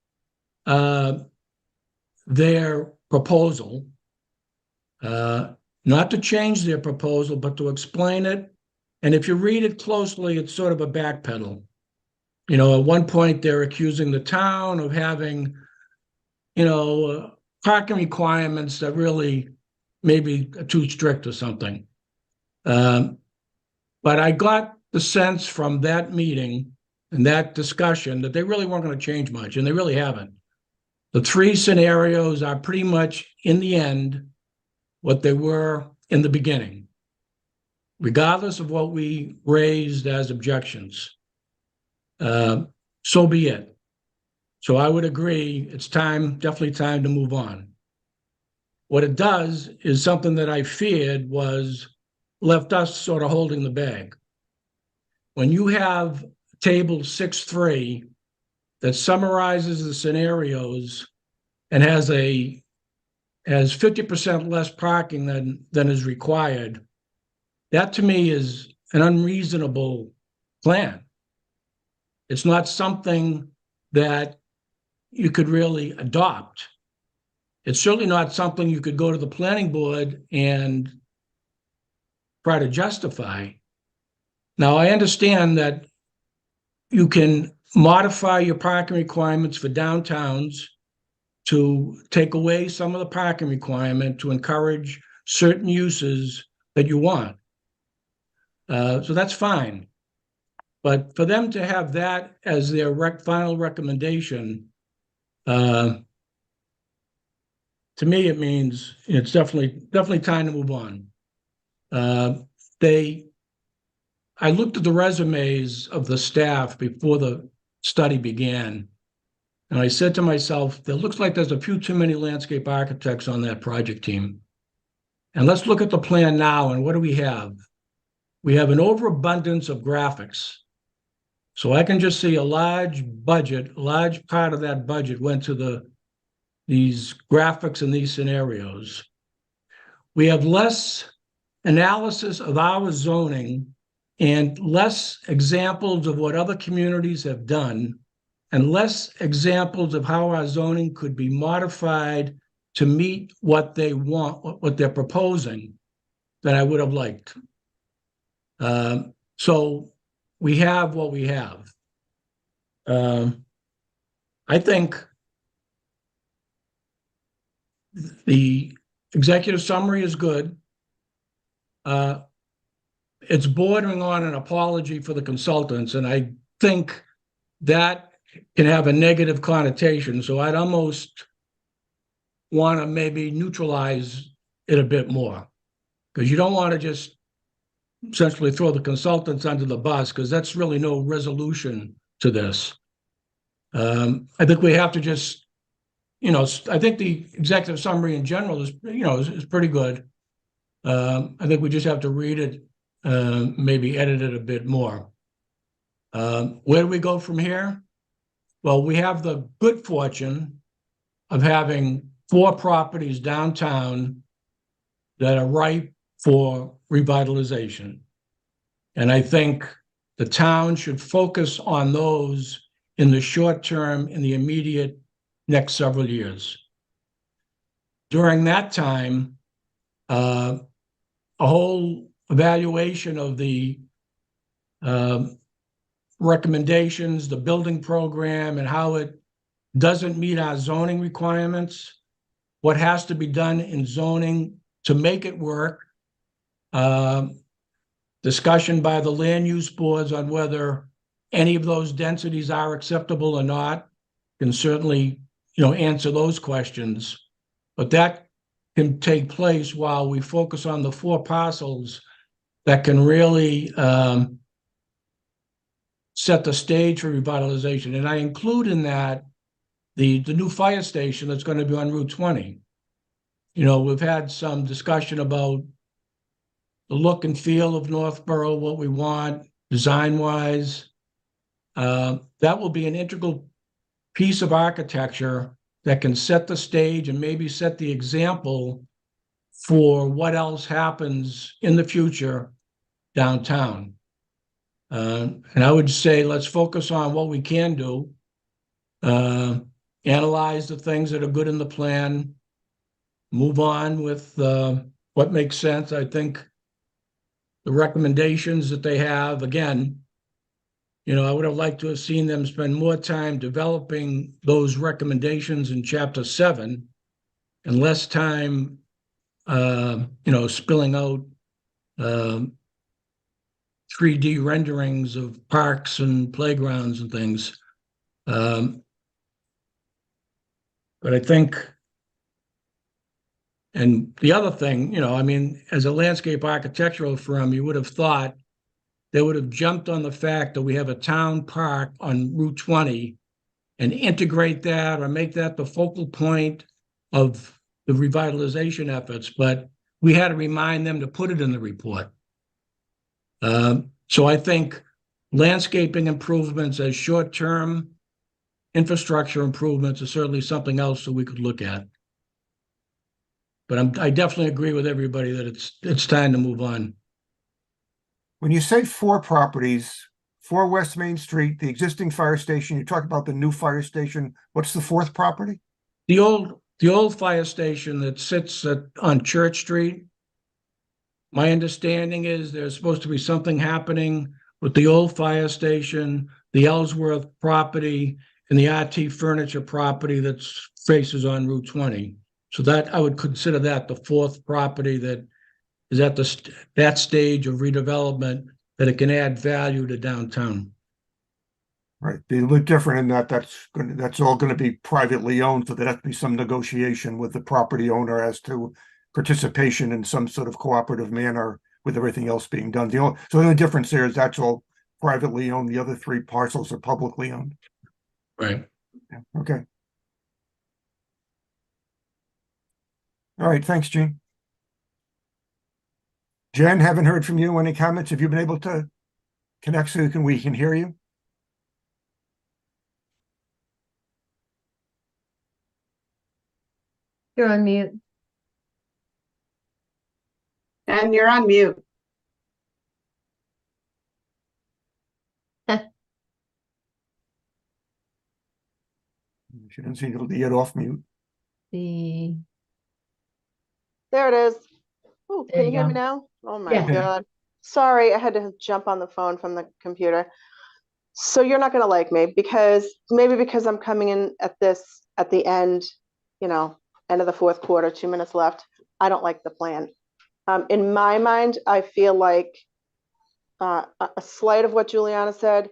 their proposal, not to change their proposal, but to explain it. And if you read it closely, it's sort of a backpedal. You know, at one point, they're accusing the town of having, parking requirements that really maybe are too strict or something. But I got the sense from that meeting and that discussion that they really weren't going to change much, and they really haven't. The 3 scenarios are pretty much, in the end, what they were in the beginning, regardless of what we raised as objections. So be it. So I would agree, it's definitely time to move on. What it does is something that I feared was left us sort of holding the bag. When you have table 6.3 that summarizes the scenarios and has 50% less parking than is required, that to me is an unreasonable plan. It's not something that you could really adopt. It's certainly not something you could go to the planning board and try to justify. Now, I understand that you can modify your parking requirements for downtowns to take away some of the parking requirement to encourage certain uses that you want. So that's fine. But for them to have that as their final recommendation, to me, it means it's definitely time to move on. I looked at the resumes of the staff before the study began, and I said to myself, it looks like there's a few too many landscape architects on that project team. And let's look at the plan now, and what do we have? We have an overabundance of graphics. So I can just see a large part of that budget went to these graphics and these scenarios. We have less analysis of our zoning and less examples of what other communities have done, and less examples of how our zoning could be modified to meet what they want, what they're proposing, than I would have liked. So we have what we have. I think the executive summary is good. It's bordering on an apology for the consultants, and I think that can have a negative connotation. So I'd almost want to maybe neutralize it a bit more, because you don't want to just essentially throw the consultants under the bus, because that's really no resolution to this. I think we have to just, I think the executive summary in general is pretty good. I think we just have to read it, maybe edit it a bit more. Where do we go from here? Well, we have the good fortune of having 4 properties downtown that are ripe for revitalization. And I think the town should focus on those in the short term, in the immediate next several years. During that time, a whole evaluation of the recommendations, the building program, and how it doesn't meet our zoning requirements, what has to be done in zoning to make it work, discussion by the land use boards on whether any of those densities are acceptable or not, can certainly, answer those questions. But that can take place while we focus on the 4 parcels that can really set the stage for revitalization. And I include in that the new fire station that's going to be on Route 20. We've had some discussion about the look and feel of Northborough, what we want design-wise. That will be an integral piece of architecture that can set the stage and maybe set the example for what else happens in the future downtown. And I would say let's focus on what we can do, analyze the things that are good in the plan, move on with what makes sense. I think the recommendations that they have, again, I would have liked to have seen them spend more time developing those recommendations in Chapter 7 and less time, spilling out 3D renderings of parks and playgrounds and things. But I think, and the other thing, as a landscape architectural firm, you would have thought they would have jumped on the fact that we have a town park on Route 20 and integrate that or make that the focal point of the revitalization efforts. But we had to remind them to put it in the report. So I think landscaping improvements as short-term infrastructure improvements are certainly something else that we could look at. But I definitely agree with everybody that it's time to move on. When you say 4 properties, 4 West Main Street, the existing fire station, you talk about the new fire station. What's the 4th property? The old fire station that sits on Church Street. My understanding is there's supposed to be something happening with the old fire station, the Ellsworth property, and the RT Furniture property that faces on Route 20. So that I would consider that the 4th property that is at that stage of redevelopment that it can add value to downtown. Right, be a little different in that that's all going to be privately owned, so there has to be some negotiation with the property owner as to participation in some sort of cooperative manner with everything else being done. So the only difference there is that's all privately owned. The other 3 parcels are publicly owned. Right. Yeah, okay. All right, thanks, Gene. Jen, haven't heard from you. Any comments? Have you been able to connect so we can hear you? You're on mute. And you're on mute. She doesn't seem to get off mute. The There it is. Oh, There can you you hear me go. now? Oh my Yeah. God. Sorry, I had to jump on the phone from the computer. So you're not gonna like me because I'm coming in at the end, end of the 4th quarter, 2 minutes left. I don't like the plan. In my mind, I feel like a slight of what Juliana said.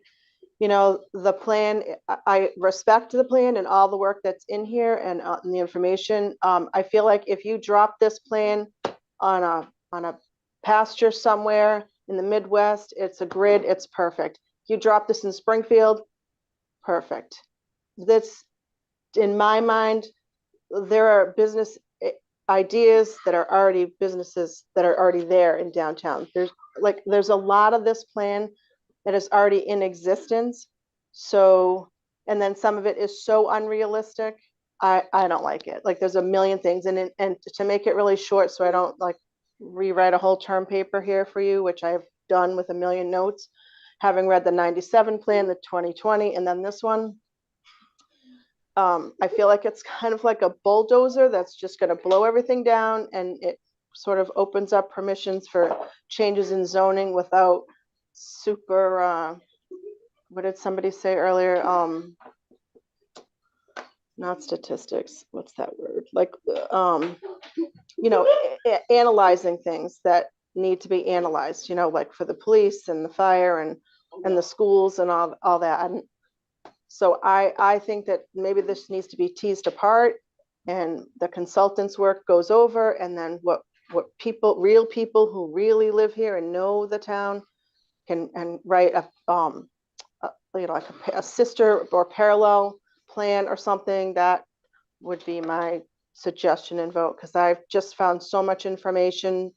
The plan, I respect the plan and all the work that's in here and the information. I feel like if you drop this plan on a pasture somewhere in the Midwest, it's a grid, it's perfect. You drop this in Springfield, perfect. That's, in my mind, there are business ideas that are already businesses that are already there in downtown. There's a lot of this plan that is already in existence. So, and then some of it is so unrealistic. I don't like it. Like there's a million things, and to make it really short, so I don't like rewrite a whole term paper here for you, which I've done with a million notes, having read the 97 plan, the 2020, and then this one. I feel like it's kind of like a bulldozer that's just going to blow everything down, and it sort of opens up permissions for changes in zoning without super, what did somebody say earlier? Not statistics. What's that word? Like, analyzing things that need to be analyzed, like for the police and the fire and the schools and all that. And so I think that maybe this needs to be teased apart, and the consultant's work goes over, and then what real people who really live here and know the town can and write like a sister or parallel plan or something. That would be my suggestion and vote, because I've just found so much information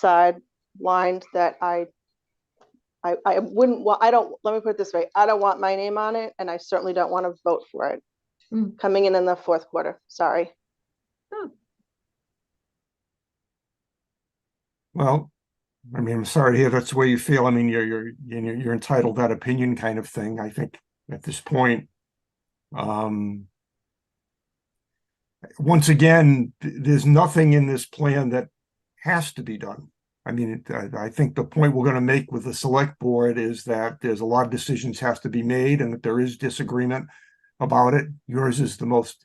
sidelined that I wouldn't want, let me put it this way, I don't want my name on it, and I certainly don't want to vote for it coming in the fourth quarter. Sorry. Well, I mean, I'm sorry to hear that's the way you feel. I mean, you're entitled to that opinion kind of thing. I think at this point, once again, there's nothing in this plan that has to be done. I mean, I think the point we're going to make with the select board is that there's a lot of decisions have to be made, and that there is disagreement about it. Yours is the most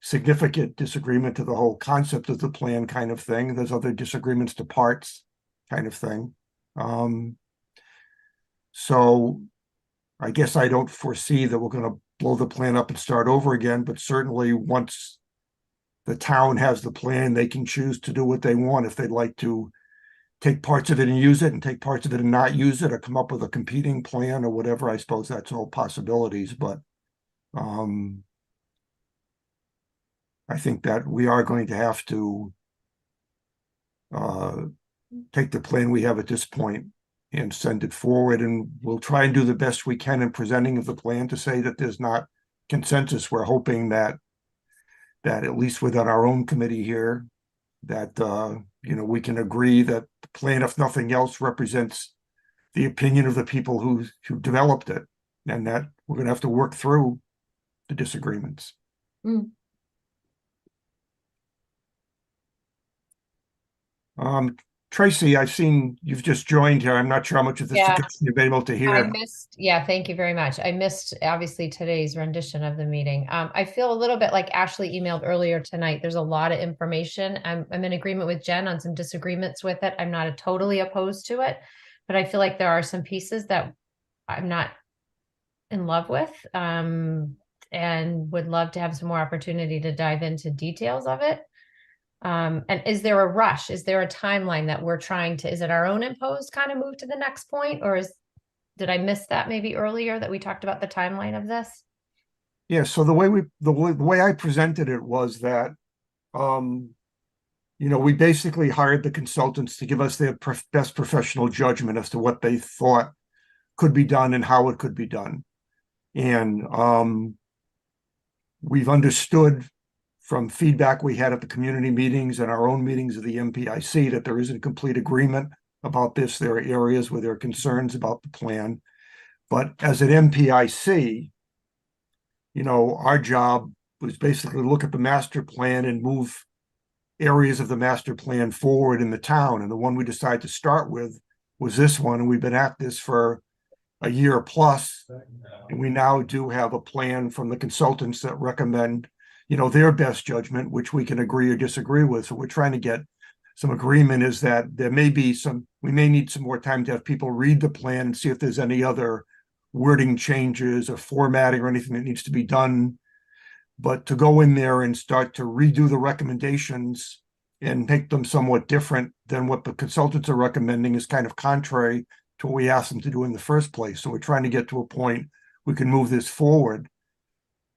significant disagreement to the whole concept of the plan kind of thing. There's other disagreements to parts kind of thing. So I guess I don't foresee that we're going to blow the plan up and start over again, but certainly once the town has the plan, they can choose to do what they want. If they'd like to take parts of it and use it, and take parts of it and not use it, or come up with a competing plan or whatever, I suppose that's all possibilities. But I think that we are going to have to take the plan we have at this point and send it forward, and we'll try and do the best we can in presenting of the plan to say that there's not consensus. We're hoping that at least within our own committee here, that we can agree that the plan, if nothing else, represents the opinion of the people who developed it, and that we're going to have to work through the disagreements. Tracy, I've seen you've just joined here. I'm not sure how much of this discussion you've been able to hear. Thank you very much. I missed obviously today's rendition of the meeting. I feel a little bit like Ashley emailed earlier tonight. There's a lot of information. I'm in agreement with Jen on some disagreements with it. I'm not totally opposed to it, but I feel like there are some pieces that I'm not in love with, and would love to have some more opportunity to dive into details of it. And is there a rush? Is there a timeline that we're trying to, is it our own imposed kind of move to the next point? Or did I miss that maybe earlier that we talked about the timeline of this? Yeah, so the way I presented it was that, we basically hired the consultants to give us their best professional judgment as to what they thought could be done and how it could be done. And we've understood from feedback we had at the community meetings and our own meetings of the MPIC that there isn't complete agreement about this. There are areas where there are concerns about the plan. But as an MPIC, our job was basically look at the master plan and move areas of the master plan forward in the town. And the one we decided to start with was this one. And we've been at this for a year plus. And we now do have a plan from the consultants that recommend their best judgment, which we can agree or disagree with. So we're trying to get some agreement, is that we may need some more time to have people read the plan and see if there's any other wording changes or formatting or anything that needs to be done. But to go in there and start to redo the recommendations and make them somewhat different than what the consultants are recommending is kind of contrary to what we asked them to do in the first place. So we're trying to get to a point we can move this forward.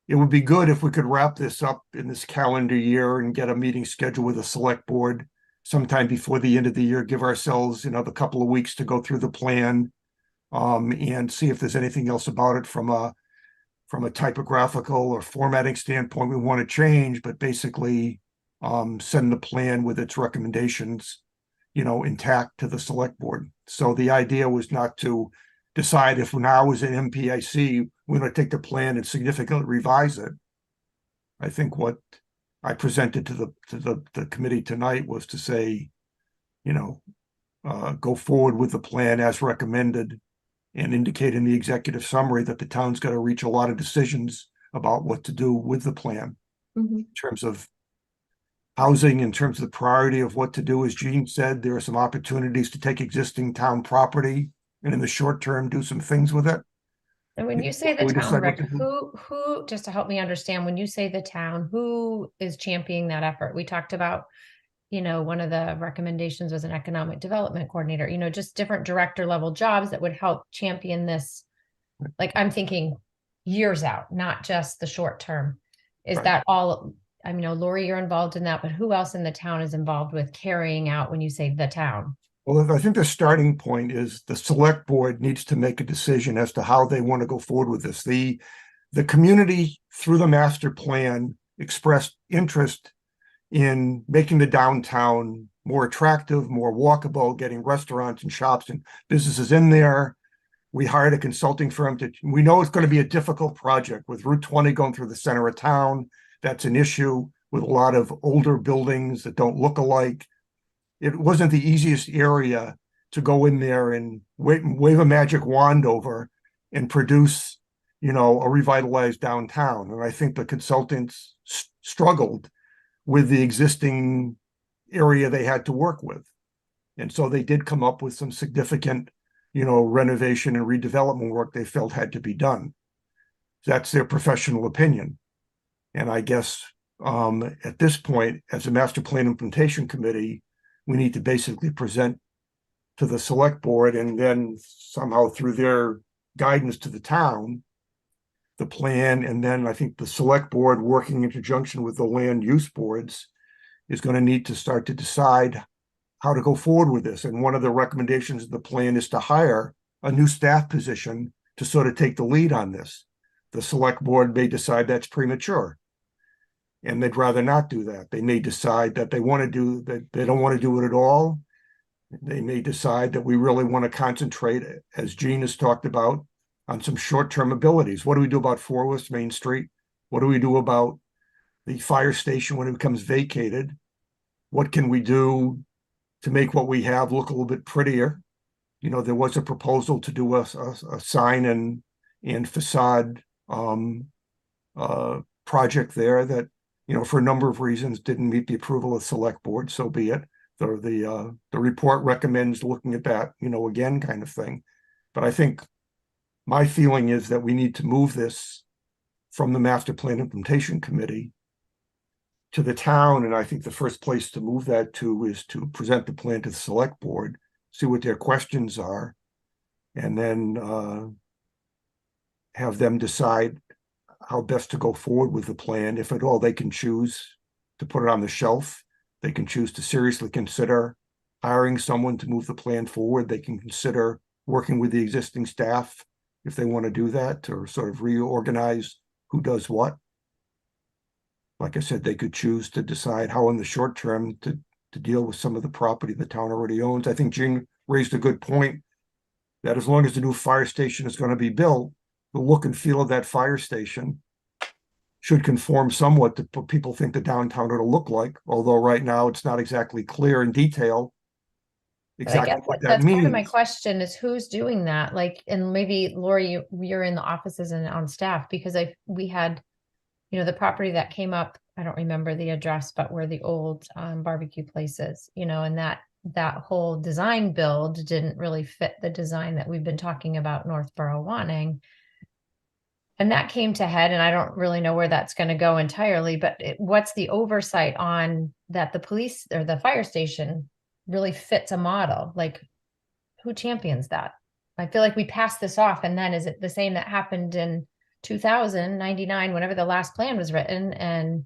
it would be good if we could wrap this up in this calendar year and get a meeting scheduled with the select board sometime before the end of the year, give ourselves another couple of weeks to go through the plan, and see if there's anything else about it from a typographical or formatting standpoint we want to change, but basically send the plan with its recommendations, intact to the select board. So the idea was not to decide if now as an MPIC, we're going to take the plan and significantly revise it. I think what I presented to the committee tonight was to say, go forward with the plan as recommended, and indicate in the executive summary that the town's got to reach a lot of decisions about what to do with the plan in terms of housing, in terms of the priority of what to do. As Jean said, there are some opportunities to take existing town property and in the short term do some things with it. And when you say the We town, decide what Rick, to do. who, just to help me understand, when you say the town, who is championing that effort? We talked about, one of the recommendations was an economic development coordinator, just different director level jobs that would help champion this. Like, I'm thinking years out, not just the short term. Is Right. that all? I mean, Lori, you're involved in that, but who else in the town is involved with carrying out when you say the town? Well, I think the starting point is the select board needs to make a decision as to how they want to go forward with this. The community, through the master plan, expressed interest in making the downtown more attractive, more walkable, getting restaurants and shops and businesses in there. We hired a consulting firm we know it's going to be a difficult project with Route 20 going through the center of town. That's an issue with a lot of older buildings that don't look alike. It wasn't the easiest area to go in there and wave a magic wand over and produce, a revitalized downtown. And I think the consultants struggled with the existing area they had to work with. And so they did come up with some significant, renovation and redevelopment work they felt had to be done. That's their professional opinion. And I guess at this point, as a master plan implementation committee, we need to basically present to the select board and then somehow through their guidance to the town, the plan. And then I think the select board, working in conjunction with the land use boards, is going to need to start to decide how to go forward with this. And one of the recommendations of the plan is to hire a new staff position to sort of take the lead on this. The select board may decide that's premature, and they'd rather not do that. They may decide that they don't want to do it at all. They may decide that we really want to concentrate, as Jean has talked about, on some short-term abilities. What do we do about 4 West Main Street? What do we do about the fire station when it becomes vacated? What can we do to make what we have look a little bit prettier? There was a proposal to do a sign and facade project there that, for a number of reasons didn't meet the approval of select board, so be it. The report recommends looking at that, again, kind of thing. But I think my feeling is that we need to move this from the master plan implementation committee to the town. And I think the first place to move that to is to present the plan to the select board, see what their questions are, and then have them decide how best to go forward with the plan. If at all they can choose to put it on the shelf, they can choose to seriously consider hiring someone to move the plan forward. They can consider working with the existing staff if they want to do that, or sort of reorganize who does what. Like I said, they could choose to decide how in the short term to deal with some of the property the town already owns. I think Jean raised a good point that as long as the new fire station is going to be built, the look and feel of that fire station should conform somewhat to what people think the downtown ought to look like. Although right now it's not exactly clear in detail exactly what that that's means. part of my question is who's doing that? Like, and maybe Lori, you're in the offices and on staff, because we had, the property that came up, I don't remember the address, but where the old barbecue place is, and that whole design build didn't really fit the design that we've been talking about Northborough wanting. And that came to head, and I don't really know where that's going to go entirely, but what's the oversight on that the police or the fire station really fits a model? Like, who champions that? I feel like we passed this off, and then is it the same that happened in 2099, whenever the last plan was written, and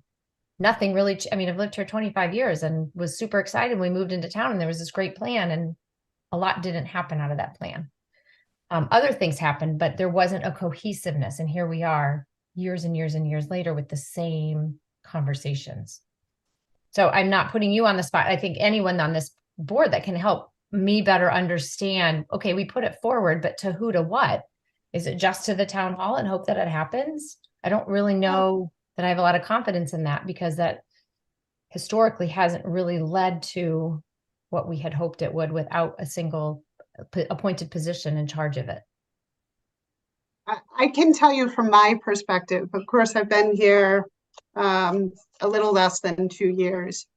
nothing really, I mean, I've lived here 25 years and was super excited when we moved into town and there was this great plan, and a lot didn't happen out of that plan. Other things happened, but there wasn't a cohesiveness. And here we are years and years and years later with the same conversations. So I'm not putting you on the spot. I think anyone on this board that can help me better understand, okay, we put it forward, but to who, to what? Is it just to the town hall and hope that it happens? I don't really know that I have a lot of confidence in that, because that historically hasn't really led to what we had hoped it would without a single appointed position in charge of it. I can tell you from my perspective, of course, I've been here a little less than 2 years.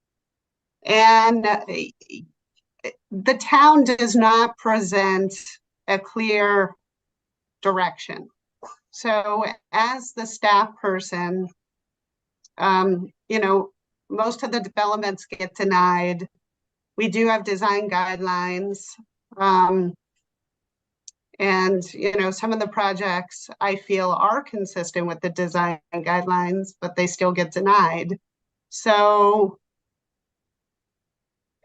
And the town does not present a clear direction. So as the staff person, you know, most of the developments get denied. We do have design guidelines. And, you know, some of the projects I feel are consistent with the design guidelines, but they still get denied. So,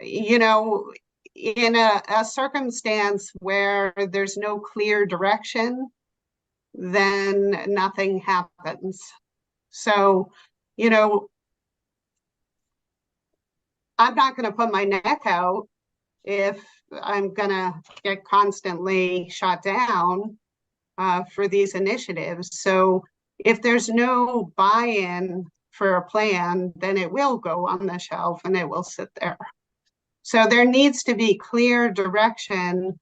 you know, in a circumstance where there's no clear direction, then nothing happens. So, you know, I'm not going to put my neck out if I'm going to get constantly shot down for these initiatives. So if there's no buy-in for a plan, then it will go on the shelf and it will sit there. So there needs to be clear direction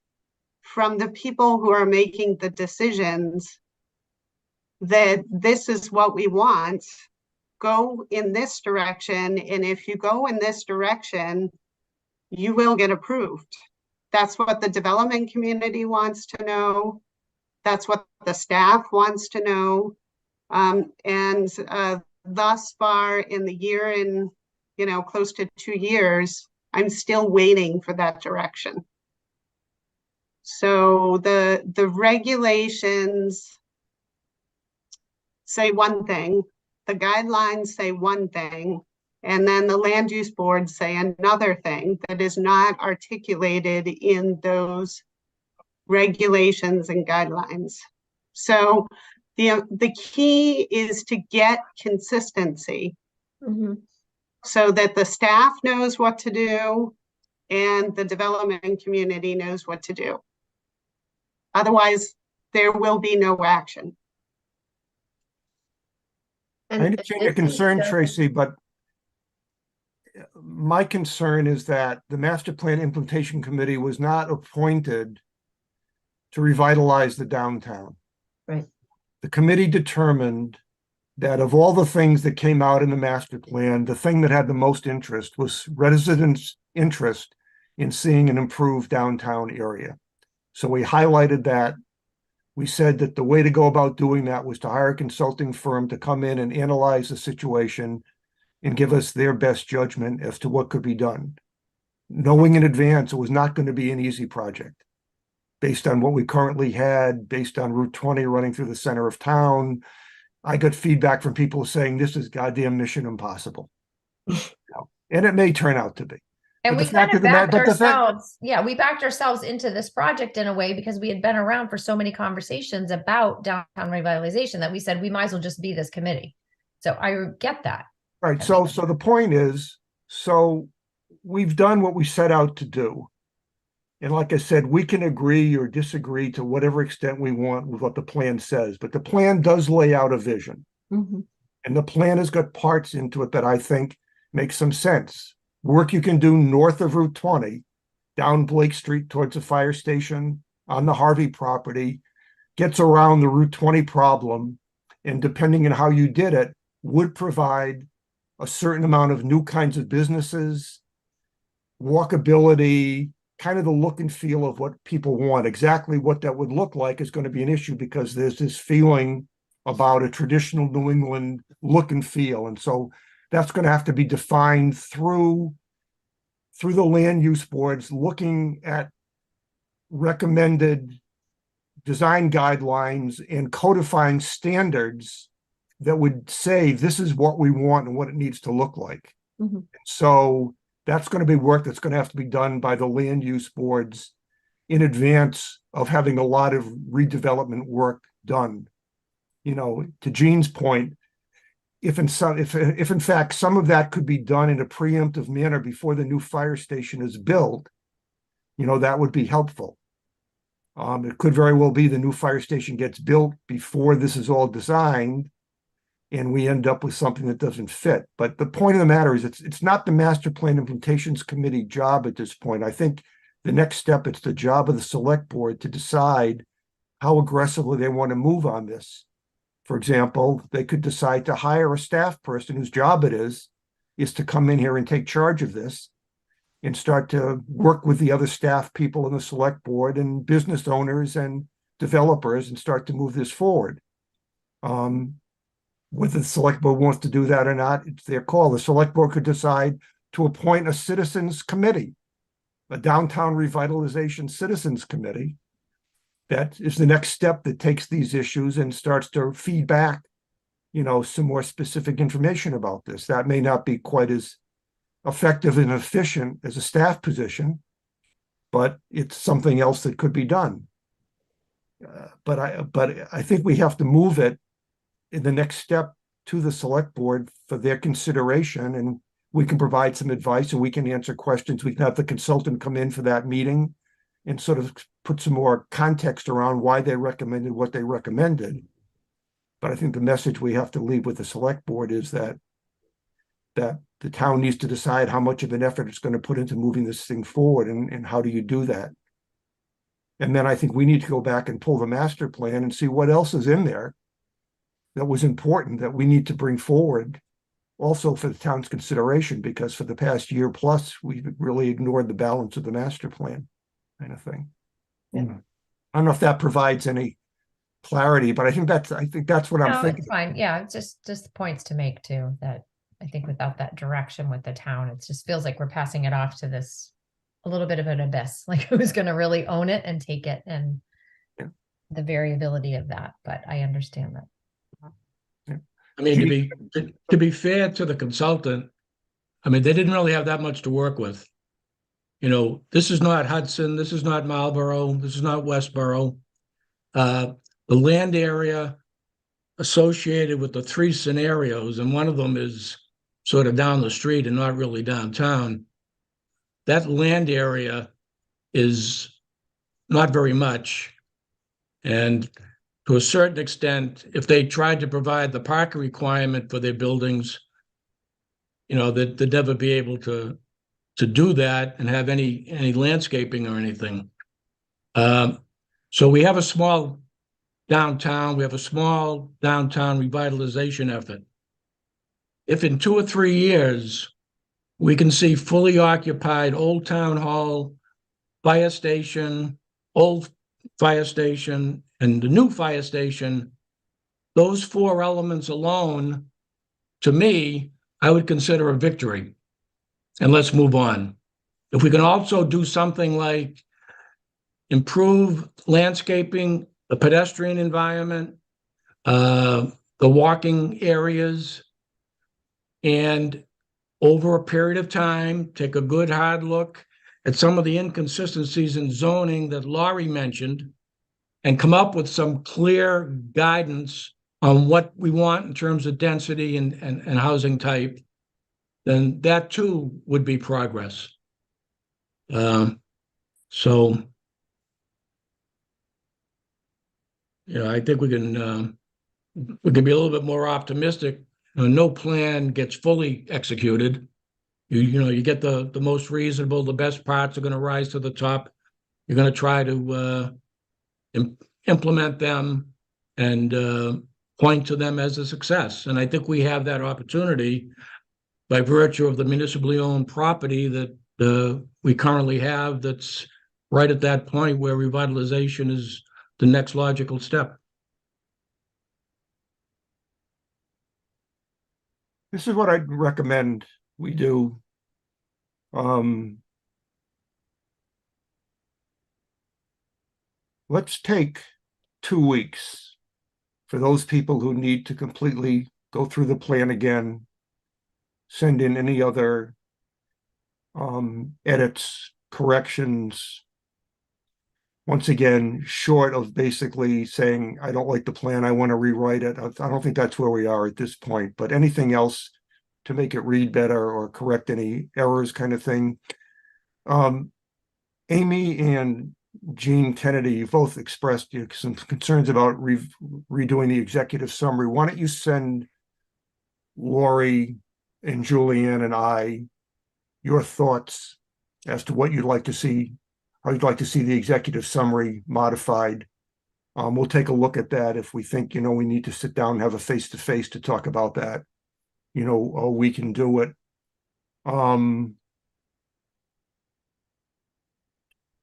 from the people who are making the decisions that this is what we want, go in this direction. And if you go in this direction, you will get approved. That's what the development community wants to know. That's what the staff wants to know. And thus far in the year and, you know, close to 2 years, I'm still waiting for that direction. So the regulations say one thing, the guidelines say one thing, and then the land use boards say another thing that is not articulated in those regulations and guidelines. So the key is to get consistency so that the staff knows what to do and the development community knows what to do. Otherwise, there will be no action. I understand your concern, Tracy, but my concern is that the Master Plan Implementation Committee was not appointed to revitalize the downtown. Right. The committee determined that of all the things that came out in the master plan, the thing that had the most interest was residents' interest in seeing an improved downtown area. So we highlighted that. We said that the way to go about doing that was to hire a consulting firm to come in and analyze the situation and give us their best judgment as to what could be done. Knowing in advance it was not going to be an easy project based on what we currently had, based on Route 20 running through the center of town. I got feedback from people saying this is goddamn mission impossible. And it may turn out to be. And But we the fact kind of of the matter- backed but the fact- ourselves, we backed ourselves into this project in a way because we had been around for so many conversations about downtown revitalization that we said we might as well just be this committee. So I get that. Right. So the point is, so we've done what we set out to do. And like I said, we can agree or disagree to whatever extent we want with what the plan says, but the plan does lay out a vision. Mhm. And the plan has got parts into it that I think make some sense. Work you can do north of Route 20, down Blake Street towards the fire station, on the Harvey property, gets around the Route 20 problem, and depending on how you did it, would provide a certain amount of new kinds of businesses, walkability, kind of the look and feel of what people want. Exactly what that would look like is going to be an issue because there's this feeling about a traditional New England look and feel. And so that's going to have to be defined through the land use boards, looking at recommended design guidelines and codifying standards that would say this is what we want and what it needs to look like. Mhm. So that's going to be work that's going to have to be done by the land use boards in advance of having a lot of redevelopment work done. You know, to Jean's point, if in fact some of that could be done in a preemptive manner before the new fire station is built, you know, that would be helpful. It could very well be the new fire station gets built before this is all designed, and we end up with something that doesn't fit. But the point of the matter is, it's not the master plan implementations committee job at this point. I think the next step, it's the job of the select board to decide how aggressively they want to move on this. For example, they could decide to hire a staff person whose job it is to come in here and take charge of this and start to work with the other staff people in the select board and business owners and developers and start to move this forward. Whether the select board wants to do that or not, it's their call. The select board could decide to appoint a citizens committee, a downtown revitalization citizens committee. That is the next step that takes these issues and starts to feed back, you know, some more specific information about this. That may not be quite as effective and efficient as a staff position, but it's something else that could be done. But I think we have to move it in the next step to the select board for their consideration, and we can provide some advice and we can answer questions. We can have the consultant come in for that meeting and sort of put some more context around why they recommended what they recommended. But I think the message we have to leave with the select board is that the town needs to decide how much of an effort it's going to put into moving this thing forward, and how do you do that? And then I think we need to go back and pull the master plan and see what else is in there that was important that we need to bring forward also for the town's consideration, because for the past year plus, we've really ignored the balance of the master plan kind of thing. Yeah. I don't know if that provides any clarity, but I think that's what I'm No, thinking. it's fine. Yeah, it's just points to make too, that I think without that direction with the town, it just feels like we're passing it off to this a little bit of an abyss, like who's going to really own it and take it, and the variability of that. But I understand that. I mean, to be fair to the consultant, I mean, they didn't really have that much to work with. You know, this is not Hudson, this is not Marlborough, this is not Westborough. The land area associated with the three scenarios, and one of them is sort of down the street and not really downtown. That land area is not very much. And to a certain extent, if they tried to provide the parking requirement for their buildings, you know, they'd never be able to do that and have any landscaping or anything. So we have a small downtown, we have a small downtown revitalization effort. If in 2 or 3 years, we can see fully occupied old town hall, fire station, old fire station, and the new fire station, those 4 elements alone, to me, I would consider a victory. And let's move on. If we can also do something like improve landscaping, the pedestrian environment, the walking areas, and over a period of time, take a good hard look at some of the inconsistencies in zoning that Laurie mentioned, and come up with some clear guidance on what we want in terms of density and housing type, then that too would be progress. So, you know, I think we can be a little bit more optimistic. You know, no plan gets fully executed. You know, you get the most reasonable, the best parts are going to rise to the top. You're going to try to implement them and point to them as a success. And I think we have that opportunity by virtue of the municipally owned property that we currently have, that's right at that point where revitalization is the next logical step. This is what I'd recommend we do. Let's take 2 weeks for those people who need to completely go through the plan again, send in any other edits, corrections. Once again, short of basically saying, I don't like the plan, I want to rewrite it. I don't think that's where we are at this point, but anything else to make it read better or correct any errors kind of thing. Amy and Jean Kennedy, you both expressed some concerns about redoing the executive summary. Why don't you send Lori and Julianne and I your thoughts as to what you'd like to see, how you'd like to see the executive summary modified. We'll take a look at that. If we think, we need to sit down and have a face-to-face to talk about that, we can do it.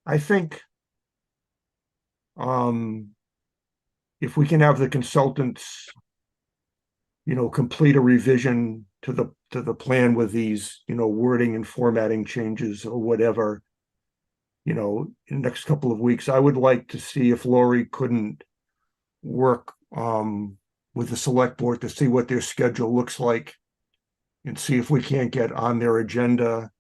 I think if we can have the consultants, complete a revision to the plan with these, wording and formatting changes or whatever, in the next couple of weeks, I would like to see if Lori couldn't work with the select board to see what their schedule looks like and see if we can't get on their agenda,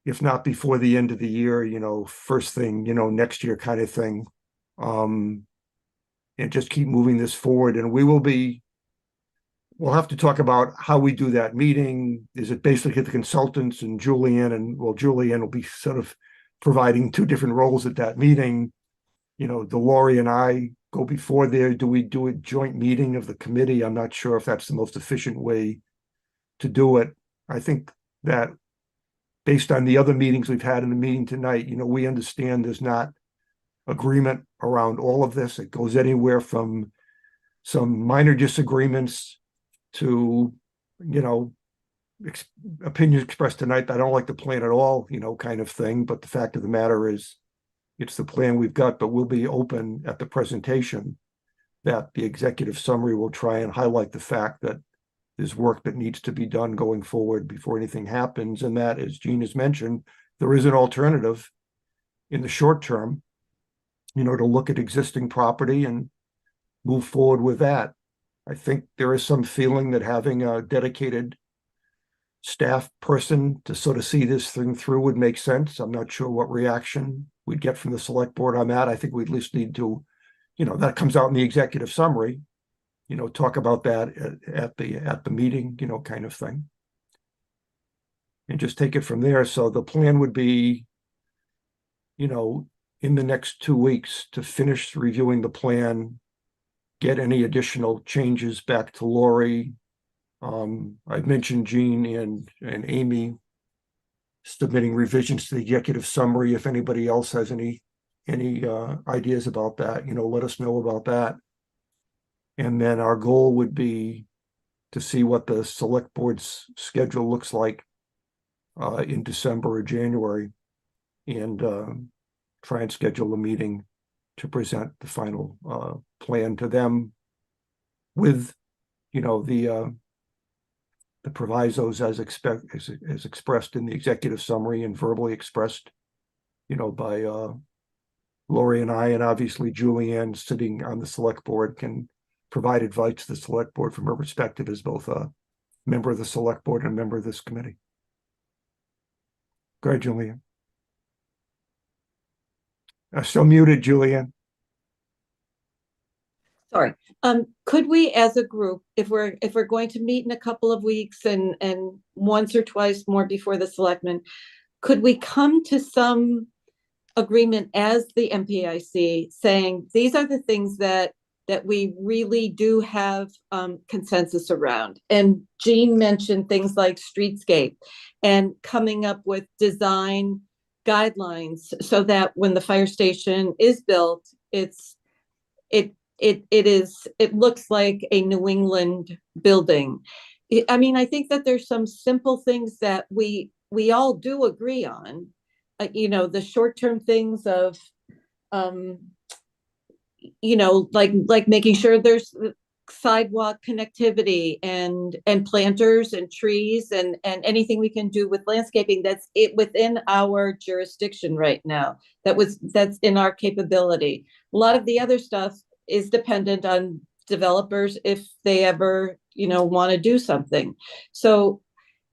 if not before the end of the year, first thing, next year kind of thing. And just keep moving this forward. And we'll have to talk about how we do that meeting. Is it basically the consultants and Julianne Julianne will be sort of providing two different roles at that meeting. The Lori and I go before there. Do we do a joint meeting of the committee? I'm not sure if that's the most efficient way to do it. I think that based on the other meetings we've had in the meeting tonight, we understand there's not agreement around all of this. It goes anywhere from some minor disagreements to, opinions expressed tonight that I don't like the plan at all, kind of thing. But the fact of the matter is, it's the plan we've got, but we'll be open at the presentation that the executive summary will try and highlight the fact that there's work that needs to be done going forward before anything happens. And that, as Jean has mentioned, there is an alternative in the short term, to look at existing property and move forward with that. I think there is some feeling that having a dedicated staff person to sort of see this thing through would make sense. I'm not sure what reaction we'd get from the select board on that. I think we at least need to, that comes out in the executive summary, talk about that at the meeting, kind of thing. And just take it from there. So the plan would be, in the next 2 weeks to finish reviewing the plan, get any additional changes back to Lori. I've mentioned Jean and Amy submitting revisions to the executive summary. If anybody else has any ideas about that, let us know about that. And then our goal would be to see what the select board's schedule looks like in December or January, and try and schedule a meeting to present the final plan to them with, the provisos as expressed in the executive summary and verbally expressed, by Lori and I, and obviously Julianne sitting on the select board can provide advice to the select board from her perspective as both a member of the select board and a member of this committee. Go ahead, Julianne. Still muted, Julianne. Sorry. Could we, as a group, if we're going to meet in a couple of weeks and once or twice more before the selectmen, could we come to some agreement as the MPIC saying these are the things that we really do have consensus around? And Jean mentioned things like streetscape and coming up with design guidelines so that when the fire station is built, it looks like a New England building. I mean, I think that there's some simple things that we all do agree on, the short-term things of, like making sure there's sidewalk connectivity and planters and trees and anything we can do with landscaping that's it within our jurisdiction right now. That's in our capability. A lot of the other stuff is dependent on developers if they ever, want to do something. So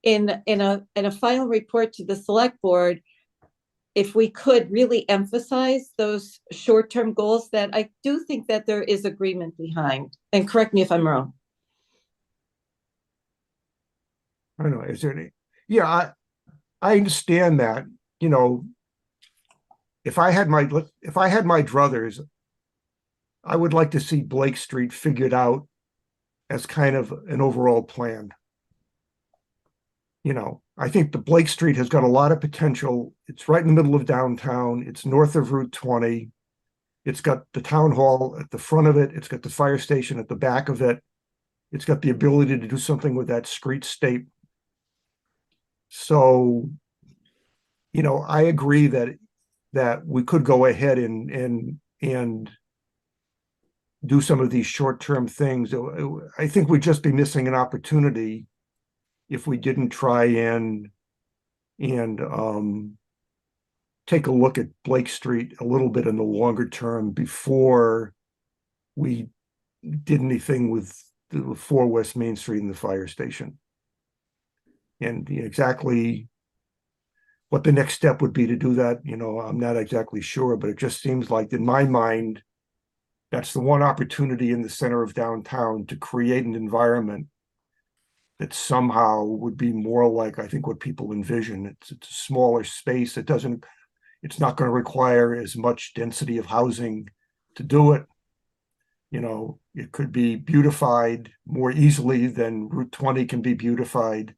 in a final report to the select board, if we could really emphasize those short-term goals that I do think that there is agreement behind, and correct me if I'm wrong. I don't know, is there any, yeah, I understand that, if I had my druthers, I would like to see Blake Street figured out as kind of an overall plan. I think the Blake Street has got a lot of potential. It's right in the middle of downtown. It's north of Route 20. It's got the town hall at the front of it. It's got the fire station at the back of it. It's got the ability to do something with that street state. So, I agree that we could go ahead and do some of these short-term things. I think we'd just be missing an opportunity if we didn't try and take a look at Blake Street a little bit in the longer term before we did anything with the 4 West Main Street and the fire station. And exactly what the next step would be to do that, I'm not exactly sure, but it just seems like in my mind, that's the one opportunity in the center of downtown to create an environment that somehow would be more like, I think, what people envision. It's a smaller space. It's not going to require as much density of housing to do it. It could be beautified more easily than Route 20 can be beautified.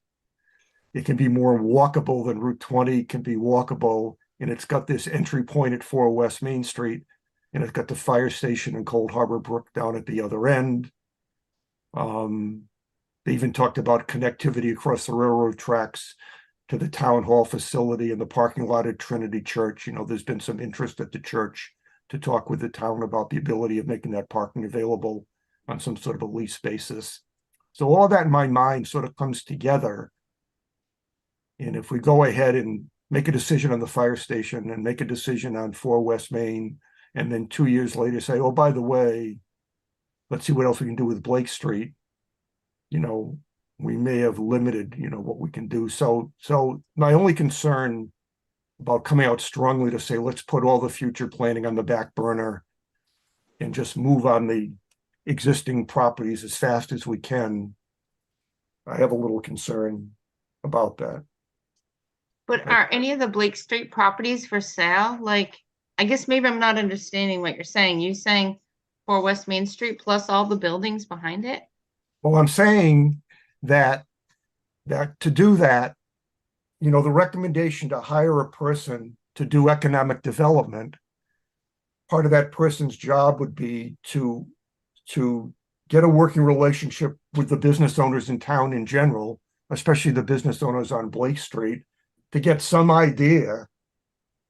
It can be more walkable than Route 20 can be walkable. And it's got this entry point at 4 West Main Street, and it's got the fire station in Cold Harbor Brook down at the other end. They even talked about connectivity across the railroad tracks to the town hall facility and the parking lot at Trinity Church. There's been some interest at the church to talk with the town about the ability of making that parking available on some sort of a lease basis. So all that in my mind sort of comes together. And if we go ahead and make a decision on the fire station and make a decision on 4 West Main, and then 2 years later say, oh, by the way, let's see what else we can do with Blake Street, we may have limited, what we can do. So my only concern about coming out strongly to say, let's put all the future planning on the back burner and just move on the existing properties as fast as we can, I have a little concern about that. But are any of the Blake Street properties for sale? Like, I guess maybe I'm not understanding what you're saying. You saying 4 West Main Street plus all the buildings behind it? Well, I'm saying that to do that, the recommendation to hire a person to do economic development, part of that person's job would be to get a working relationship with the business owners in town in general, especially the business owners on Blake Street, to get some idea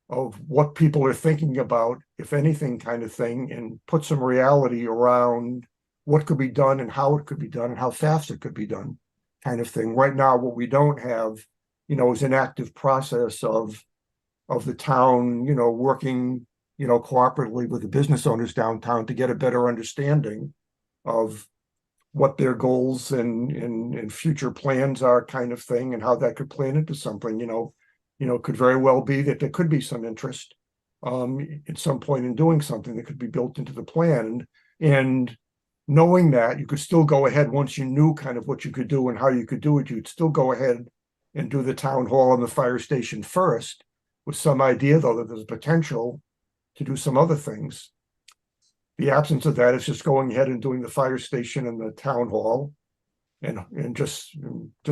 of what people are thinking about, if anything, kind of thing, and put some reality around what could be done and how it could be done and how fast it could be done, kind of thing. Right now, what we don't have, is an active process of the town, working, cooperatively with the business owners downtown to get a better understanding of what their goals and future plans are, kind of thing, and how that could plan into something. Could very well be that there could be some interest at some point in doing something that could be built into the plan. And knowing that, you could still go ahead, once you knew kind of what you could do and how you could do it, you'd still go ahead and do the town hall and the fire station first, with some idea, though, that there's potential to do some other things. The absence of that is just going ahead and doing the fire station and the town hall, and just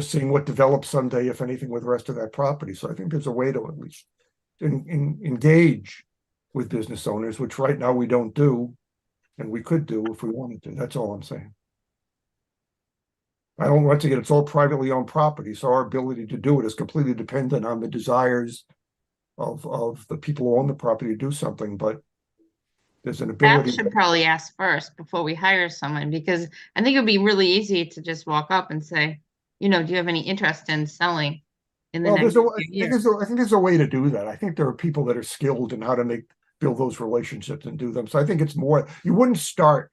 seeing what develops someday, if anything, with the rest of that property. So I think there's a way to at least engage with business owners, which right now we don't do, and we could do if we wanted to. That's all I'm saying. I don't want to get, it's all privately owned property, so our ability to do it is completely dependent on the desires of the people who own the property to do something. But there's an Staff ability. should probably ask first before we hire someone, because I think it'd be really easy to just walk up and say, do you have any interest in selling in the Well, next there's few I think years? I think there's a way to do that. I think there are people that are skilled in how to build those relationships and do them. So I think it's more, you wouldn't start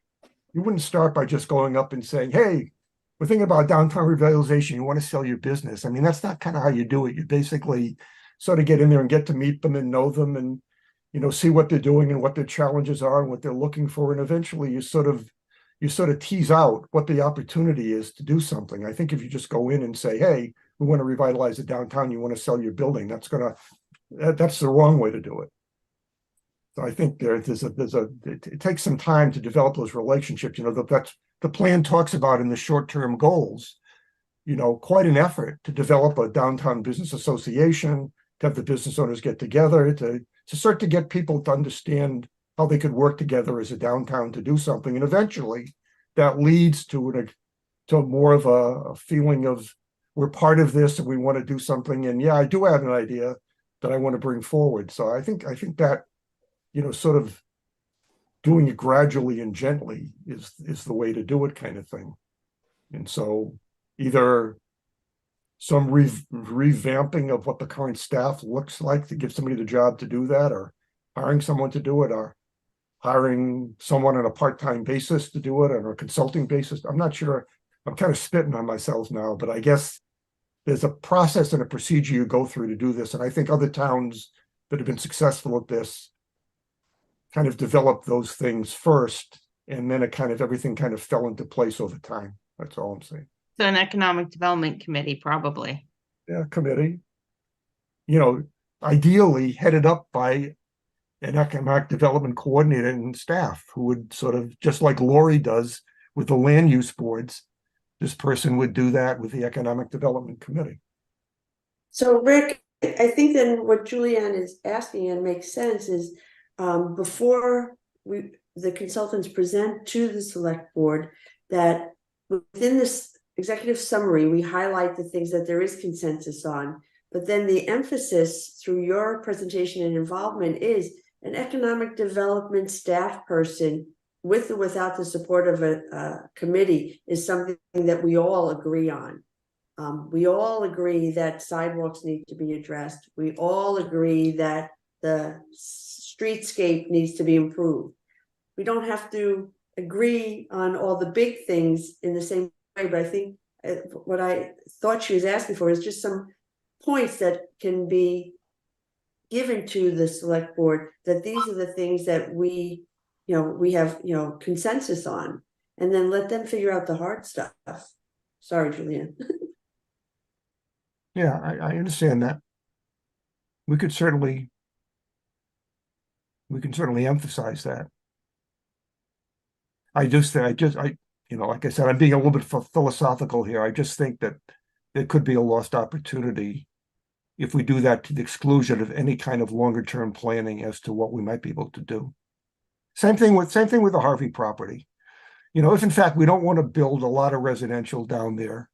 by just going up and saying, hey, we're thinking about downtown revitalization. You want to sell your business. I mean, that's not kind of how you do it. You basically sort of get in there and get to meet them and know them and, see what they're doing and what their challenges are and what they're looking for. And eventually you sort of tease out what the opportunity is to do something. I think if you just go in and say, hey, we want to revitalize the downtown, you want to sell your building, that's the wrong way to do it. So I think it takes some time to develop those relationships. That's the plan talks about in the short-term goals, quite an effort to develop a downtown business association, to have the business owners get together, to start to get people to understand how they could work together as a downtown to do something. And eventually that leads to more of a feeling of we're part of this and we want to do something. And yeah, I do have an idea that I want to bring forward. So I think that, sort of doing it gradually and gently is the way to do it, kind of thing. And so either some revamping of what the current staff looks like to give somebody the job to do that, or hiring someone to do it, or hiring someone on a part-time basis to do it on a consulting basis. I'm not sure. I'm kind of spitting on myself now, but I guess there's a process and a procedure you go through to do this. And I think other towns that have been successful at this kind of developed those things first, and then everything kind of fell into place over time. That's all I'm saying. So an economic development committee, probably. Yeah, committee. Ideally headed up by an economic development coordinator and staff who would sort of, just like Lori does with the land use boards, this person would do that with the economic development committee. So Rick, I think then what Julianne is asking, and makes sense, is before the consultants present to the select board, that within this executive summary, we highlight the things that there is consensus on, but then the emphasis through your presentation and involvement is an economic development staff person with or without the support of a committee is something that we all agree on. We all agree that sidewalks need to be addressed. We all agree that the streetscape needs to be improved. We don't have to agree on all the big things in the same way, but I think what I thought she was asking for is just some points that can be given to the select board, that these are the things that we have, consensus on, and then let them figure out the hard stuff. Sorry, Julianne. Yeah, I understand that. We can certainly emphasize that. Like I said, I'm being a little bit philosophical here. I just think that there could be a lost opportunity if we do that to the exclusion of any kind of longer term planning as to what we might be able to do. Same thing with the Harvey property. If in fact we don't want to build a lot of residential down there,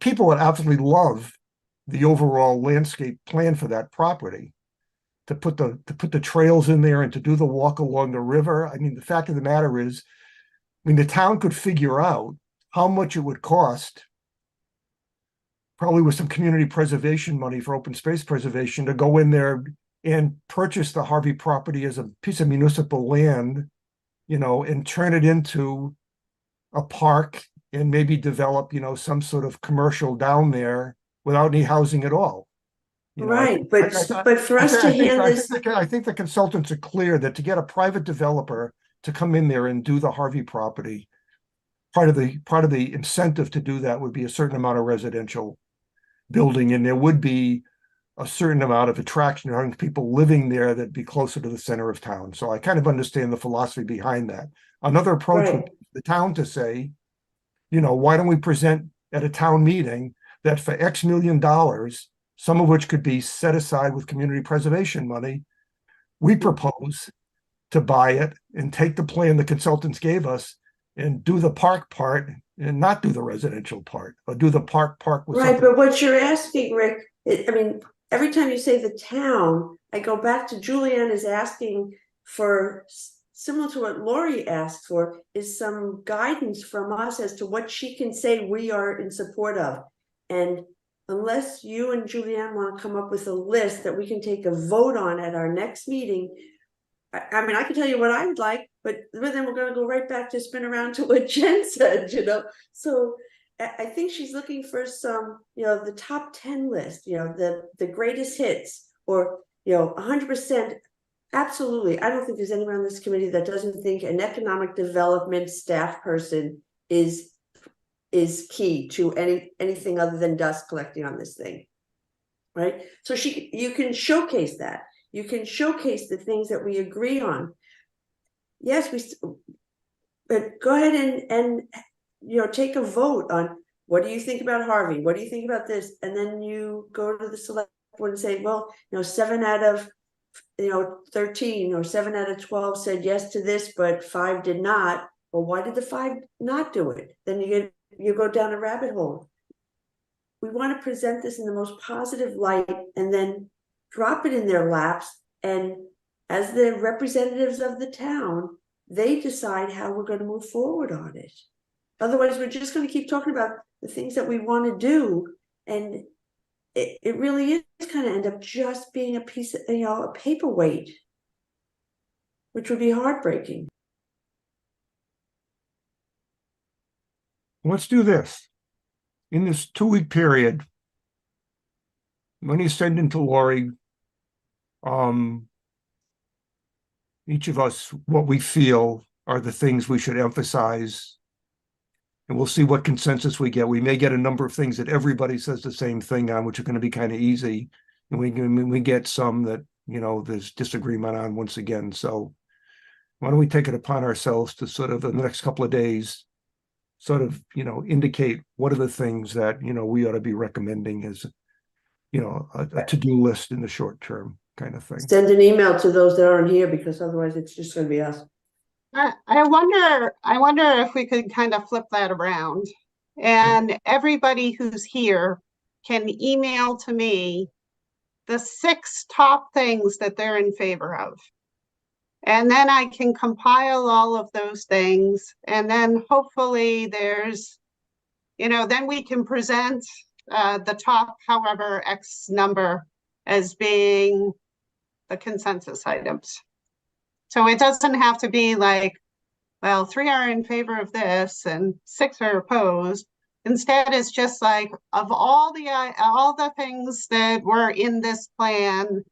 people would absolutely love the overall landscape plan for that property, to put the trails in there and to do the walk along the river. I mean, the fact of the matter is, the town could figure out how much it would cost, probably with some community preservation money for open space preservation, to go in there and purchase the Harvey property as a piece of municipal land, and turn it into a park and maybe develop, some sort of commercial down there without any housing at all. Right, but for us to hand this, I think the consultants are clear that to get a private developer to come in there and do the Harvey property, part of the incentive to do that would be a certain amount of residential building, and there would be a certain amount of attraction around people living there that'd be closer to the center of town. So I kind of understand the philosophy behind that. Another approach would be the town to say, why don't we present at a town meeting that for X million dollars, some of which could be set aside with community preservation money, we propose to buy it and take the plan the consultants gave us and do the park part and not do the residential part, or do the park with right, something. but what you're asking, Rick, every time you say the town, I go back to Julianne is asking for, similar to what Lori asked for, is some guidance from us as to what she can say we are in support of. And unless you and Julianne want to come up with a list that we can take a vote on at our next meeting, I mean, I can tell you what I would like, but then we're gonna go right back to spin around to what Jen said, you know? So I think she's looking for some, you know, the top 10 list, you know, the greatest hits, or, you know, 100%. Absolutely. I don't think there's anyone on this committee that doesn't think an economic development staff person is key to anything other than dust collecting on this thing. Right? So you can showcase that. You can showcase the things that we agree on. Yes, but go ahead and you know, take a vote on, what do you think about Harvey? What do you think about this? And then you go to the select board and say, well, you know, 7 out of 13 or 7 out of 12 said yes to this, but 5 did not. Well, why did the 5 not do it? Then you go down a rabbit hole. We want to present this in the most positive light and then drop it in their laps. And as the representatives of the town, they decide how we're going to move forward on it. Otherwise, we're just going to keep talking about the things that we want to do. And it really is going to end up just being a piece of, you know, a paperweight, which would be heartbreaking. Let's do this. In this 2-week period, when you send into Lori, each of us, what we feel are the things we should emphasize, and we'll see what consensus we get. We may get a number of things that everybody says the same thing on, which are going to be kind of easy, and we get some that, you know, there's disagreement on once again. So why don't we take it upon ourselves to sort of, in the next couple of days, sort of, you know, indicate what are the things that, you know, we ought to be recommending as, you know, a to-do list in the short term kind of thing. Send an email to those that aren't here, because otherwise it's just going to be us. I wonder if we could kind of flip that around, and everybody who's here can email to me the 6 top things that they're in favor of. And then I can compile all of those things, and then hopefully there's, you know, then we can present the top, however, X number as being the consensus items. So it doesn't have to be like, well, 3 are in favor of this and 6 are opposed. Instead, it's just like, of all the things that were in this plan,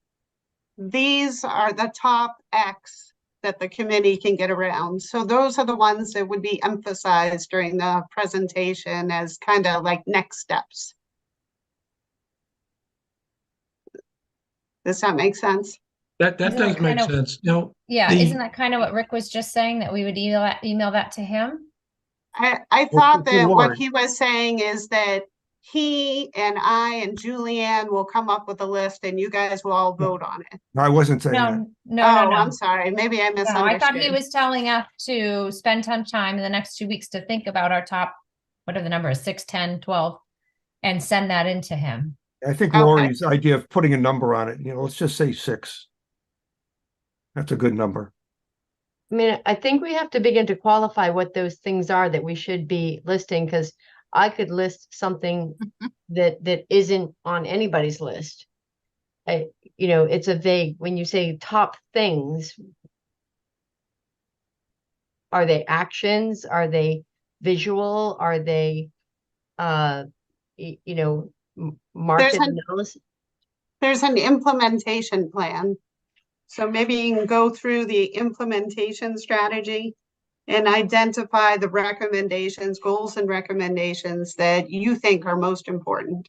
these are the top X that the committee can get around. So those are the ones that would be emphasized during the presentation as kind of like next steps. Does that make sense? That Isn't does that make kind of- sense. Now, Yeah, isn't that kind of what Rick was just saying, that we would email that to him? I thought that what he was saying is that he and I and Julianne will come up with a list and you guys will all vote on it. No, I wasn't saying that. No, I'm sorry. Maybe I No, misunderstood. I thought he was telling us to spend some time in the next 2 weeks to think about our top, what are the numbers, 6, 10, 12, and send that into him. I think Okay. Lori's idea of putting a number on it, you know, let's just say 6. That's a good number. I mean, I think we have to begin to qualify what those things are that we should be listing, because I could list something that isn't on anybody's list. You know, it's a vague, when you say top things, are they actions? Are they visual? Are they, you know, market analysis? There's an implementation plan. So maybe you can go through the implementation strategy and identify the recommendations, goals and recommendations that you think are most important.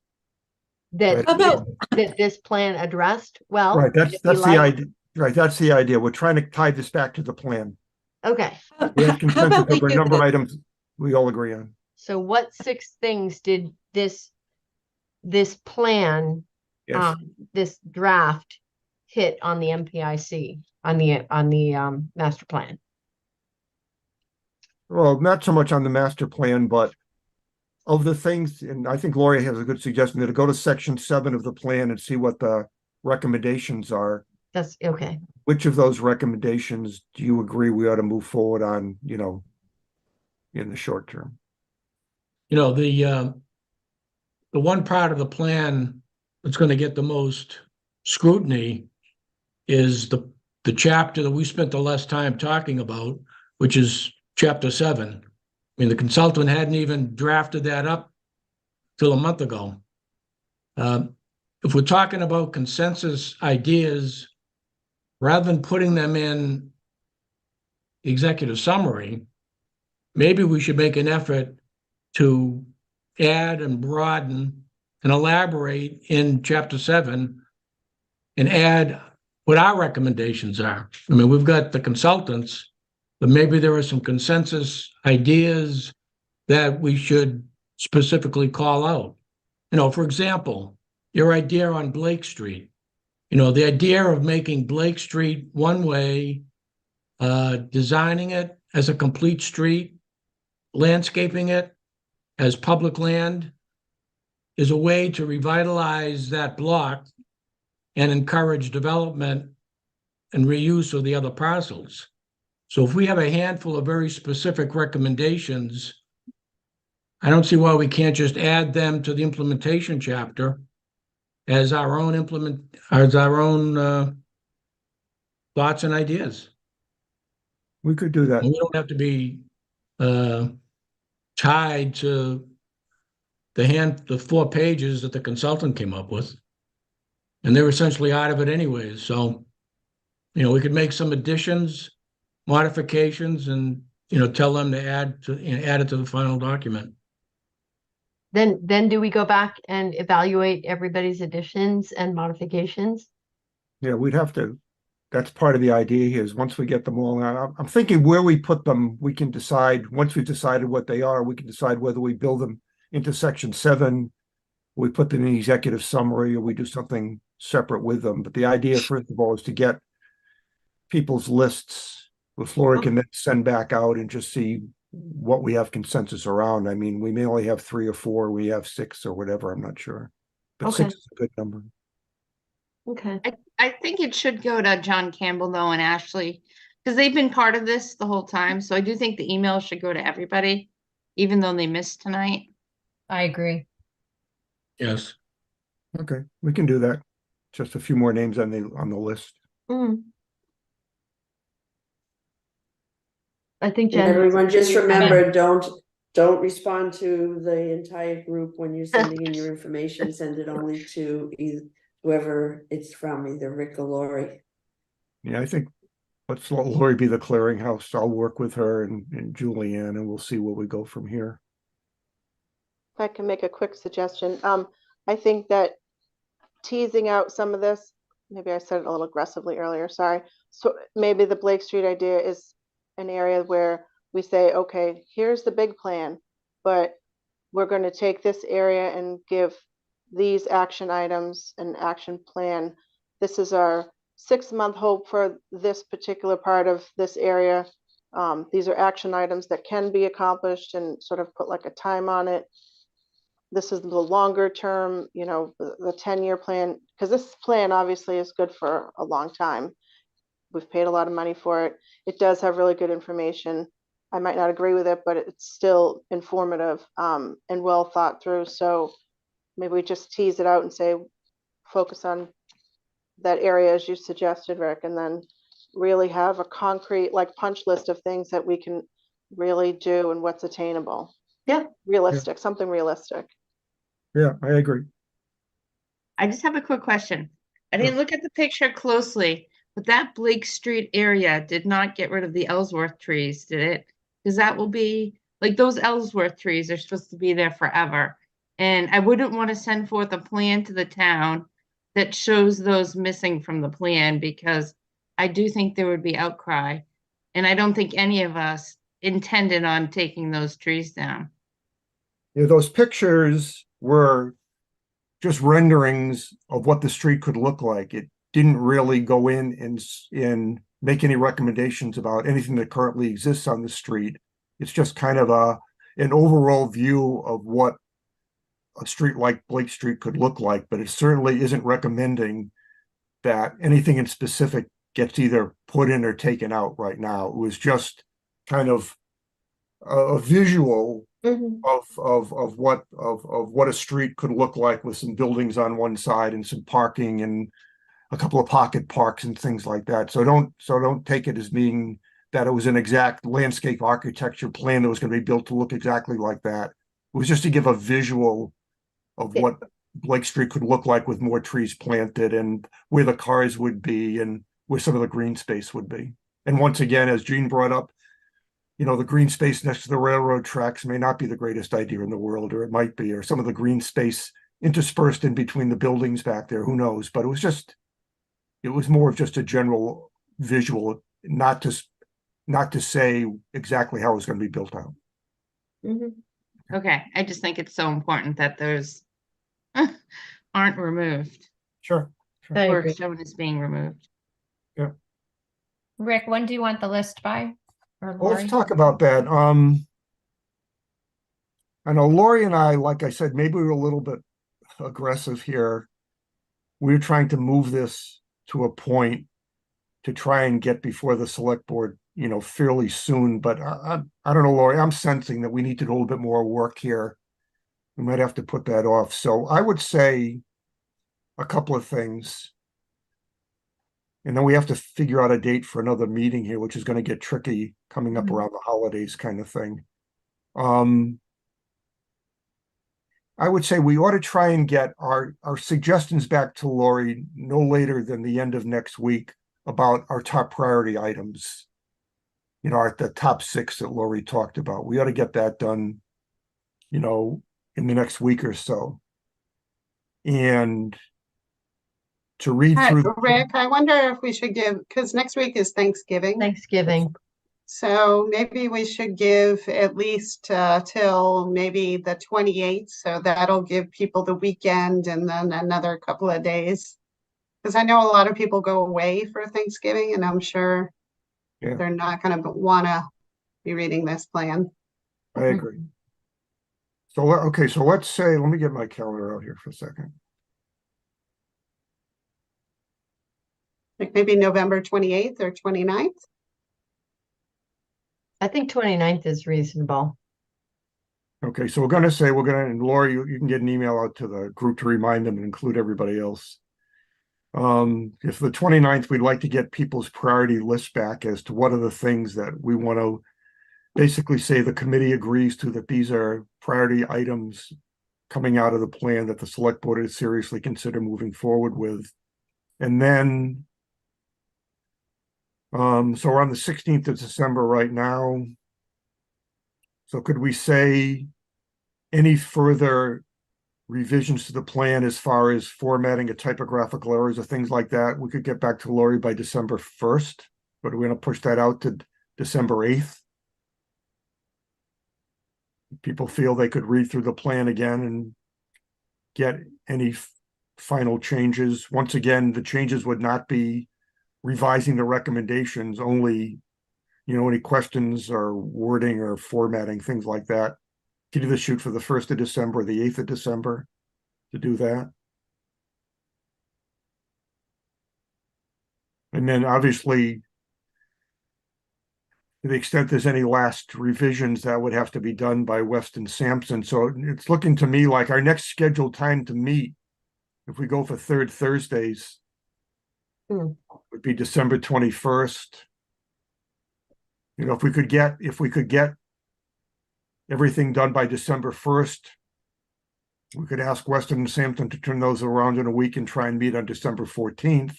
Right. That this plan addressed well. Right, that's the idea. Right, that's the idea. We're trying to tie this back to the plan. Okay. We have How consensus about we over a do number of this? items we all agree on. So what 6 things did this plan, Yes. this draft hit on the MPIC, on the master plan? Well, not so much on the master plan, but of the things, and I think Lori has a good suggestion, to go to section 7 of the plan and see what the recommendations are. That's okay. Which of those recommendations do you agree we ought to move forward on, in the short term? The one part of the plan that's going to get the most scrutiny is the chapter that we spent the less time talking about, which is chapter 7. I mean, the consultant hadn't even drafted that up till a month ago. If we're talking about consensus ideas, rather than putting them in executive summary, maybe we should make an effort to add and broaden and elaborate in chapter 7 and add what our recommendations are. I mean, we've got the consultants, but maybe there are some consensus ideas that we should specifically call out. For example, your idea on Blake Street, the idea of making Blake Street one way, designing it as a complete street, landscaping it as public land is a way to revitalize that block and encourage development and reuse of the other parcels. So if we have a handful of very specific recommendations, I don't see why we can't just add them to the implementation chapter as our own thoughts and ideas. We could do that. And we don't have to be tied to the 4 pages that the consultant came up with. And they're essentially out of it anyways. So, we could make some additions, modifications, and, tell them to add it to the final document. Then do we go back and evaluate everybody's additions and modifications? Yeah, we'd have to. That's part of the idea here is once we get them all out, I'm thinking where we put them, we can decide, once we've decided what they are, we can decide whether we build them into section 7, we put them in executive summary, or we do something separate with them. But the idea, first of all, is to get people's lists, which Lori can then send back out and just see what we have consensus around. I mean, we may only have 3 or 4, we have 6 or whatever, I'm not sure. But Okay. 6 is a good number. Okay. I think it should go to John Campbell though and Ashley, because they've been part of this the whole time. So I do think the email should go to everybody, even though they missed tonight. I agree. Yes. Okay, we can do that. Just a few more names on the list. I think And Jen. everyone just remember, don't respond to the entire group when you're sending in your information. Send it only to whoever it's from, either Rick or Lori. Yeah, I think let's let Lori be the clearinghouse. I'll work with her and Julianne, and we'll see where we go from here. If I can make a quick suggestion, I think that teasing out some of this, maybe I said it a little aggressively earlier, sorry. So maybe the Blake Street idea is an area where we say, okay, here's the big plan, but we're going to take this area and give these action items an action plan. This is our 6-month hope for this particular part of this area. These are action items that can be accomplished, and sort of put like a time on it. This is the longer term, the 10-year plan, because this plan obviously is good for a long time. We've paid a lot of money for it. It does have really good information. I might not agree with it, but it's still informative and well thought through. So maybe we just tease it out and say, focus on that area as you suggested, Rick, and then really have a concrete punch list of things that we can really do and what's attainable. Yeah. Realistic, something realistic. Yeah, I agree. I just have a quick question. I didn't look at the picture closely, but that Blake Street area did not get rid of the Ellsworth trees, did it? Because that will be, those Ellsworth trees are supposed to be there forever. And I wouldn't want to send forth a plan to the town that shows those missing from the plan, because I do think there would be outcry. And I don't think any of us intended on taking those trees down. Yeah, those pictures were just renderings of what the street could look like. It didn't really go in and make any recommendations about anything that currently exists on the street. It's just kind of an overall view of what a street like Blake Street could look like, but it certainly isn't recommending that anything in specific gets either put in or taken out right now. It was just kind of a visual of what a street could look like with some buildings on one side and some parking and a couple of pocket parks and things like that. So don't take it as being that it was an exact landscape architecture plan that was going to be built to look exactly like that. It was just to give a visual of what Blake Street could look like with more trees planted and where the cars would be and where some of the green space would be. And once again, as Jean brought up, you know, the green space next to the railroad tracks may not be the greatest idea in the world, or it might be, or some of the green space interspersed in between the buildings back there, who knows? But it was more of just a general visual, not to say exactly how it was going to be built out. Okay, I just think it's so important that those aren't removed Sure. I or agree. shown as being removed. Rick, when do you want the list by? Or Well, let's Lori? talk about that. I know Lori and I, like I said, maybe we were a little bit aggressive here. We were trying to move this to a point to try and get before the select board, you know, fairly soon. But I don't know, Lori, I'm sensing that we need to do a little bit more work here. We might have to put that off. So I would say a couple of things. And then we have to figure out a date for another meeting here, which is going to get tricky coming up around the holidays kind of thing. I would say we ought to try and get our suggestions back to Lori no later than the end of next week about our top priority items. You know, the top 6 that Lori talked about. We ought to get that done, you know, in the next week or so. And to read through. Rick, I wonder if we should give, because next week is Thanksgiving. Thanksgiving. So maybe we should give at least till maybe the 28th. So that'll give people the weekend and then another couple of days. Because I know a lot of people go away for Thanksgiving, and I'm sure they're not going to want to be reading this plan. I agree. So, okay, so let's say, let me get my calendar out here for a second. Like maybe November 28th or 29th. I think 29th is reasonable. Okay, so we're going to say, and Lori, you can get an email out to the group to remind them and include everybody else. If the 29th, we'd like to get people's priority list back as to what are the things that we want to basically say the committee agrees to, that these are priority items coming out of the plan that the select board is seriously consider moving forward with. And then, so we're on the 16th of December right now. So could we say any further revisions to the plan as far as formatting of typographical errors or things like that, we could get back to Lori by December 1st, but we're going to push that out to December 8th. People feel they could read through the plan again and get any final changes. Once again, the changes would not be revising the recommendations, only, you know, any questions or wording or formatting, things like that. Could either shoot for the 1st of December or the 8th of December to do that. And then obviously, to the extent there's any last revisions, that would have to be done by West and Sampson. So it's looking to me like our next scheduled time to meet, if we go for third Thursdays, would be December 21st. You know, if we could get everything done by December 1st, we could ask Weston and Sampson to turn those around in a week and try and meet on December 14th.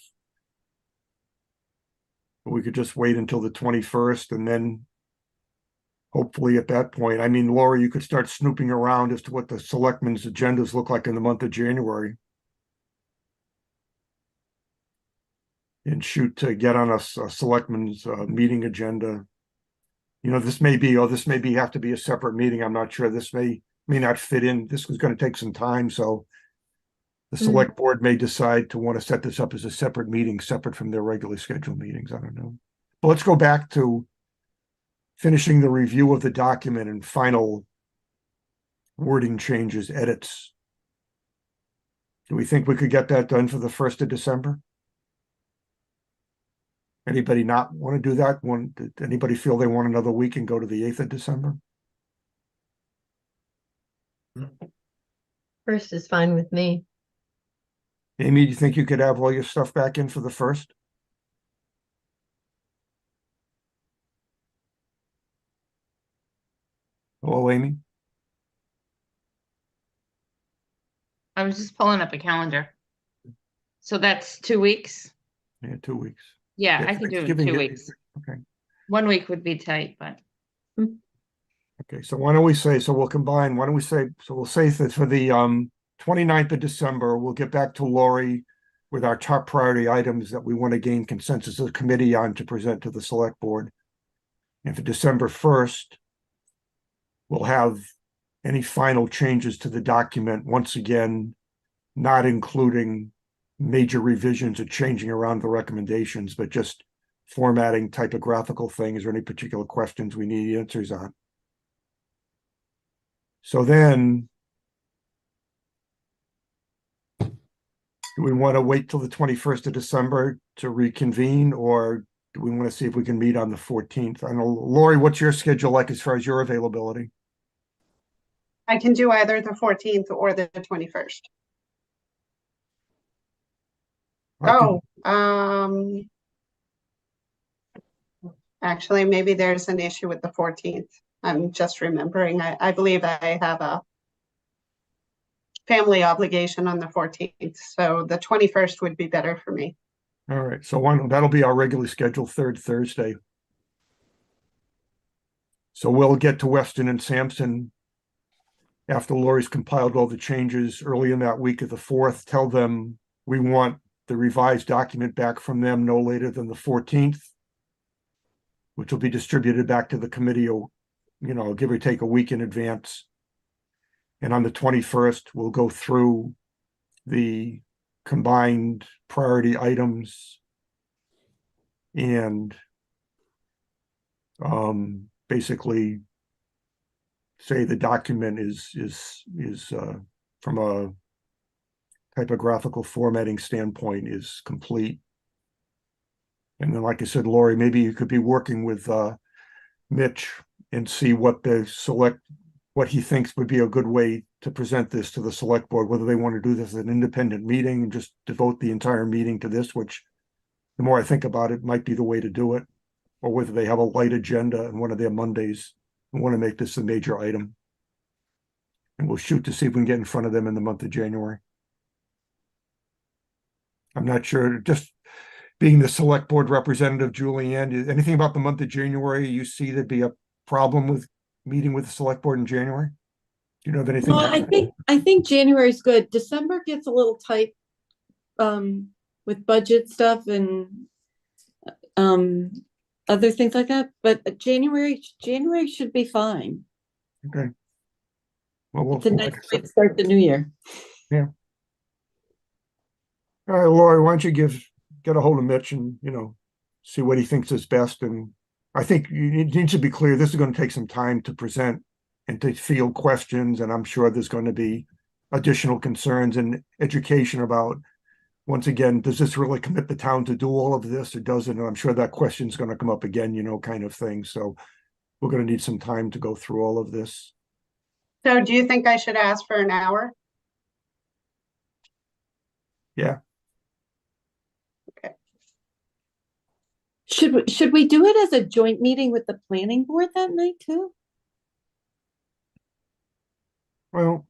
But we could just wait until the 21st, and then hopefully at that point, I mean, Laura, you could start snooping around as to what the selectmen's agendas look like in the month of January. And shoot to get on a selectmen's meeting agenda. You know, this may have to be a separate meeting. I'm not sure. This may not fit in. This is going to take some time. So the select board may decide to want to set this up as a separate meeting, separate from their regularly scheduled meetings. I don't know. But let's go back to finishing the review of the document and final wording changes, edits. Do we think we could get that done for the 1st of December? Anybody not want to do that? Did anybody feel they want another week and go to the 8th of December? First is fine with me. Amy, do you think you could have all your stuff back in for the 1st? Hello, Amy? I was just pulling up a calendar. So that's 2 weeks? Yeah, 2 weeks. Yeah, Yeah, I could do it in Thanksgiving 2 is- weeks. Okay. 1 week would be tight, but Okay, so why don't we say, so we'll combine, why don't we say, so we'll say that for the 29th of December, we'll get back to Lori with our top priority items that we want to gain consensus of the committee on to present to the select board. And for December 1st, we'll have any final changes to the document, once again, not including major revisions or changing around the recommendations, but just formatting, typographical things, or any particular questions we need answers on. So then, do we want to wait till the 21st of December to reconvene, or do we want to see if we can meet on the 14th? I know, Lori, what's your schedule like as far as your availability? I can do either the 14th or the 21st. Actually, maybe there's an issue with the 14th. I'm just remembering. I believe I have a family obligation on the 14th, so the 21st would be better for me. All right, so that'll be our regularly scheduled third Thursday. So we'll get to Weston and Sampson after Lori's compiled all the changes early in that week of the 4th. Tell them we want the revised document back from them no later than the 14th, which will be distributed back to the committee, give or take a week in advance. And on the 21st, we'll go through the combined priority items and basically say the document is from a typographical formatting standpoint is complete. And then, like I said, Lori, maybe you could be working with Mitch and see what he thinks would be a good way to present this to the select board, whether they want to do this as an independent meeting and just devote the entire meeting to this, which the more I think about it, might be the way to do it, or whether they have a light agenda and one of their Mondays and want to make this a major item. And we'll shoot to see if we can get in front of them in the month of January. I'm not sure, just being the select board representative, Julianne, anything about the month of January you see there'd be a problem with meeting with the select board in January? Do you know of anything? No, I think January's good. December gets a little tight with budget stuff and other things like that, but January should be fine. Okay. Well, It's a nice way to start the new year. Yeah. All right, Lori, why don't you get a hold of Mitch and, see what he thinks is best. And I think it needs to be clear, this is going to take some time to present and to field questions. And I'm sure there's going to be additional concerns and education about, once again, does this really commit the town to do all of this or doesn't? And I'm sure that question is going to come up again, kind of thing. So we're going to need some time to go through all of this. So do you think I should ask for an hour? Yeah. Should we do it as a joint meeting with the planning board that night too? Well,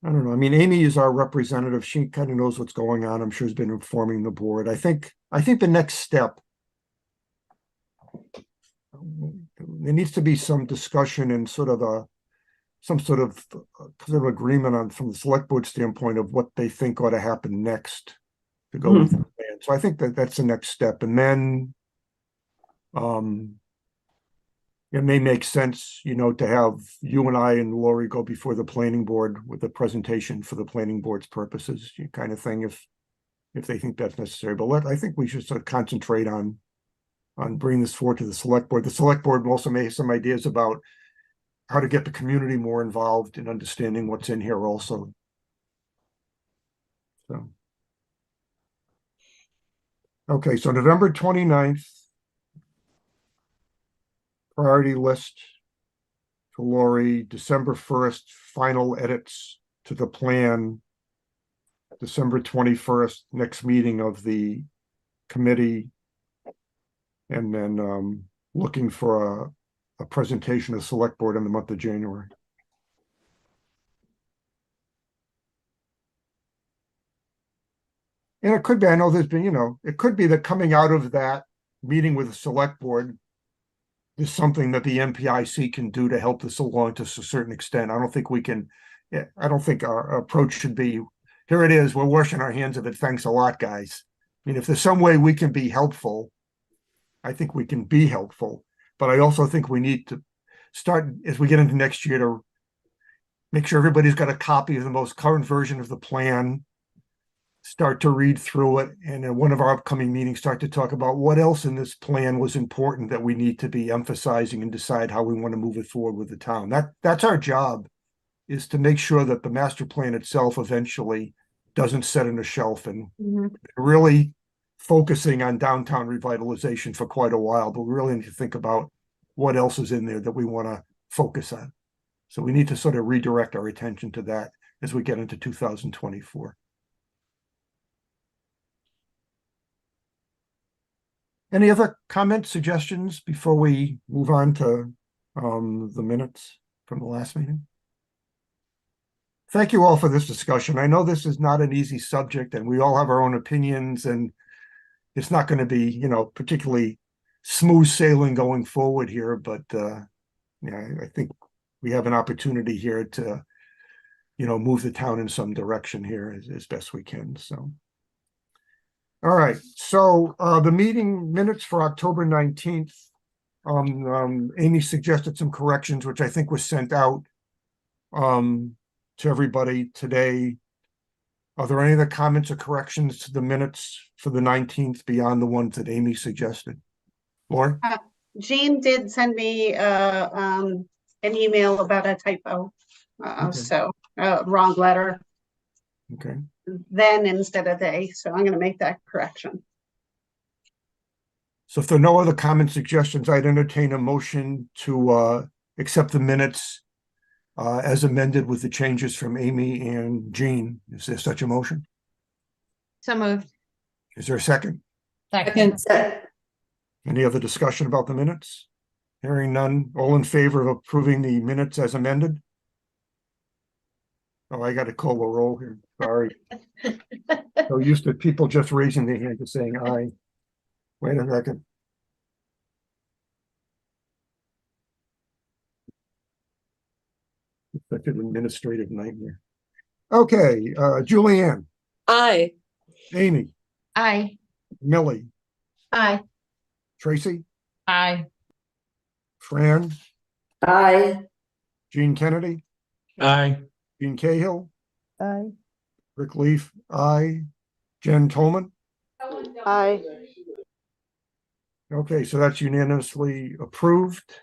I don't know. I mean, Amy is our representative. She kind of knows what's going on. I'm sure has been informing the board. I think the next step, there needs to be some discussion and some sort of agreement on, from the select board standpoint, of what they think ought to happen next to go with the plan. So I think that's the next step. And then it may make sense, to have you and I and Lori go before the planning board with a presentation for the planning board's purposes, kind of thing, if they think that's necessary. But I think we should sort of concentrate on bringing this forward to the select board. The select board also may have some ideas about how to get the community more involved in understanding what's in here also. So. Okay, so November 29th. Priority list to Lori, December 1st, final edits to the plan. December 21st, next meeting of the committee. And then looking for a presentation of select board in the month of January. And it could be, I know there's been, it could be that coming out of that meeting with the select board is something that the MPIC can do to help this along to a certain extent. I don't think we can, I don't think our approach should be, here it is, we're washing our hands of it. Thanks a lot, guys. I mean, if there's some way we can be helpful, I think we can be helpful. But I also think we need to start, as we get into next year, to make sure everybody's got a copy of the most current version of the plan, start to read through it, and in one of our upcoming meetings, start to talk about what else in this plan was important that we need to be emphasizing and decide how we want to move it forward with the town. That's our job, is to make sure that the master plan itself eventually doesn't sit on a shelf, and really focusing on downtown revitalization for quite a while, but we really need to think about what else is in there that we want to focus on. So we need to sort of redirect our attention to that as we get into 2024. Any other comments, suggestions before we move on to the minutes from the last meeting? Thank you all for this discussion. I know this is not an easy subject, and we all have our own opinions, and it's not going to be, particularly smooth sailing going forward here, but I think we have an opportunity here to, move the town in some direction here as best we can. So. All right, so the meeting minutes for October 19th, Amy suggested some corrections, which I think was sent out to everybody today. Are there any other comments or corrections to the minutes for the 19th beyond the ones that Amy suggested? Laura? Jean did send me an email about a typo, so wrong letter. Okay. Then instead of they, so I'm going to make that correction. So if there are no other comment suggestions, I'd entertain a motion to accept the minutes as amended with the changes from Amy and Jean. Is there such a motion? So moved. Is there a second? Second. Any other discussion about the minutes? Hearing none, all in favor of approving the minutes as amended? Oh, I got to call the roll here. Sorry. So used to people just raising their hand and saying aye. Wait a second. It's such an administrative nightmare. Okay, Julianne, Aye. Amy, Aye. Millie, Aye. Tracy, Aye. Fran, Aye. Jean Kennedy, Aye. Jean Cahill, Aye. Rick Leaf, aye. Jen Tolman. Aye. Okay, so that's unanimously approved.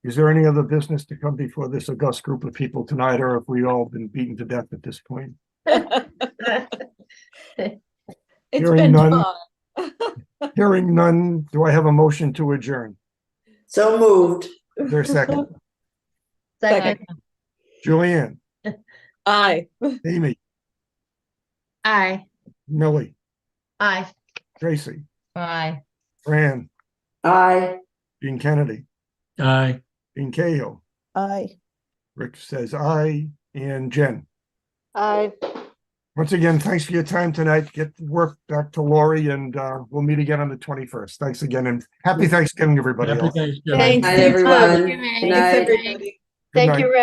Is there any other business to come before this august group of people tonight, or have we all been beaten to death at this point? It's Hearing been none. fun. Hearing none, do I have a motion to adjourn? So moved. Is there a second? Second. Julianne, Aye. Amy, Aye. Millie, Aye. Tracy, Aye. Fran, Aye. Jean Kennedy, Aye. Jean Cahill, Aye. Rick says aye, and Jen. Aye. Once again, thanks for your time tonight. Get work back to Lori, and we'll meet again on the 21st. Thanks again, and happy Thanksgiving, everybody Happy else. Thanksgiving. Thanks. Night, everyone. Good Good Thanks, night. everybody. Good Thank night. you, Rick.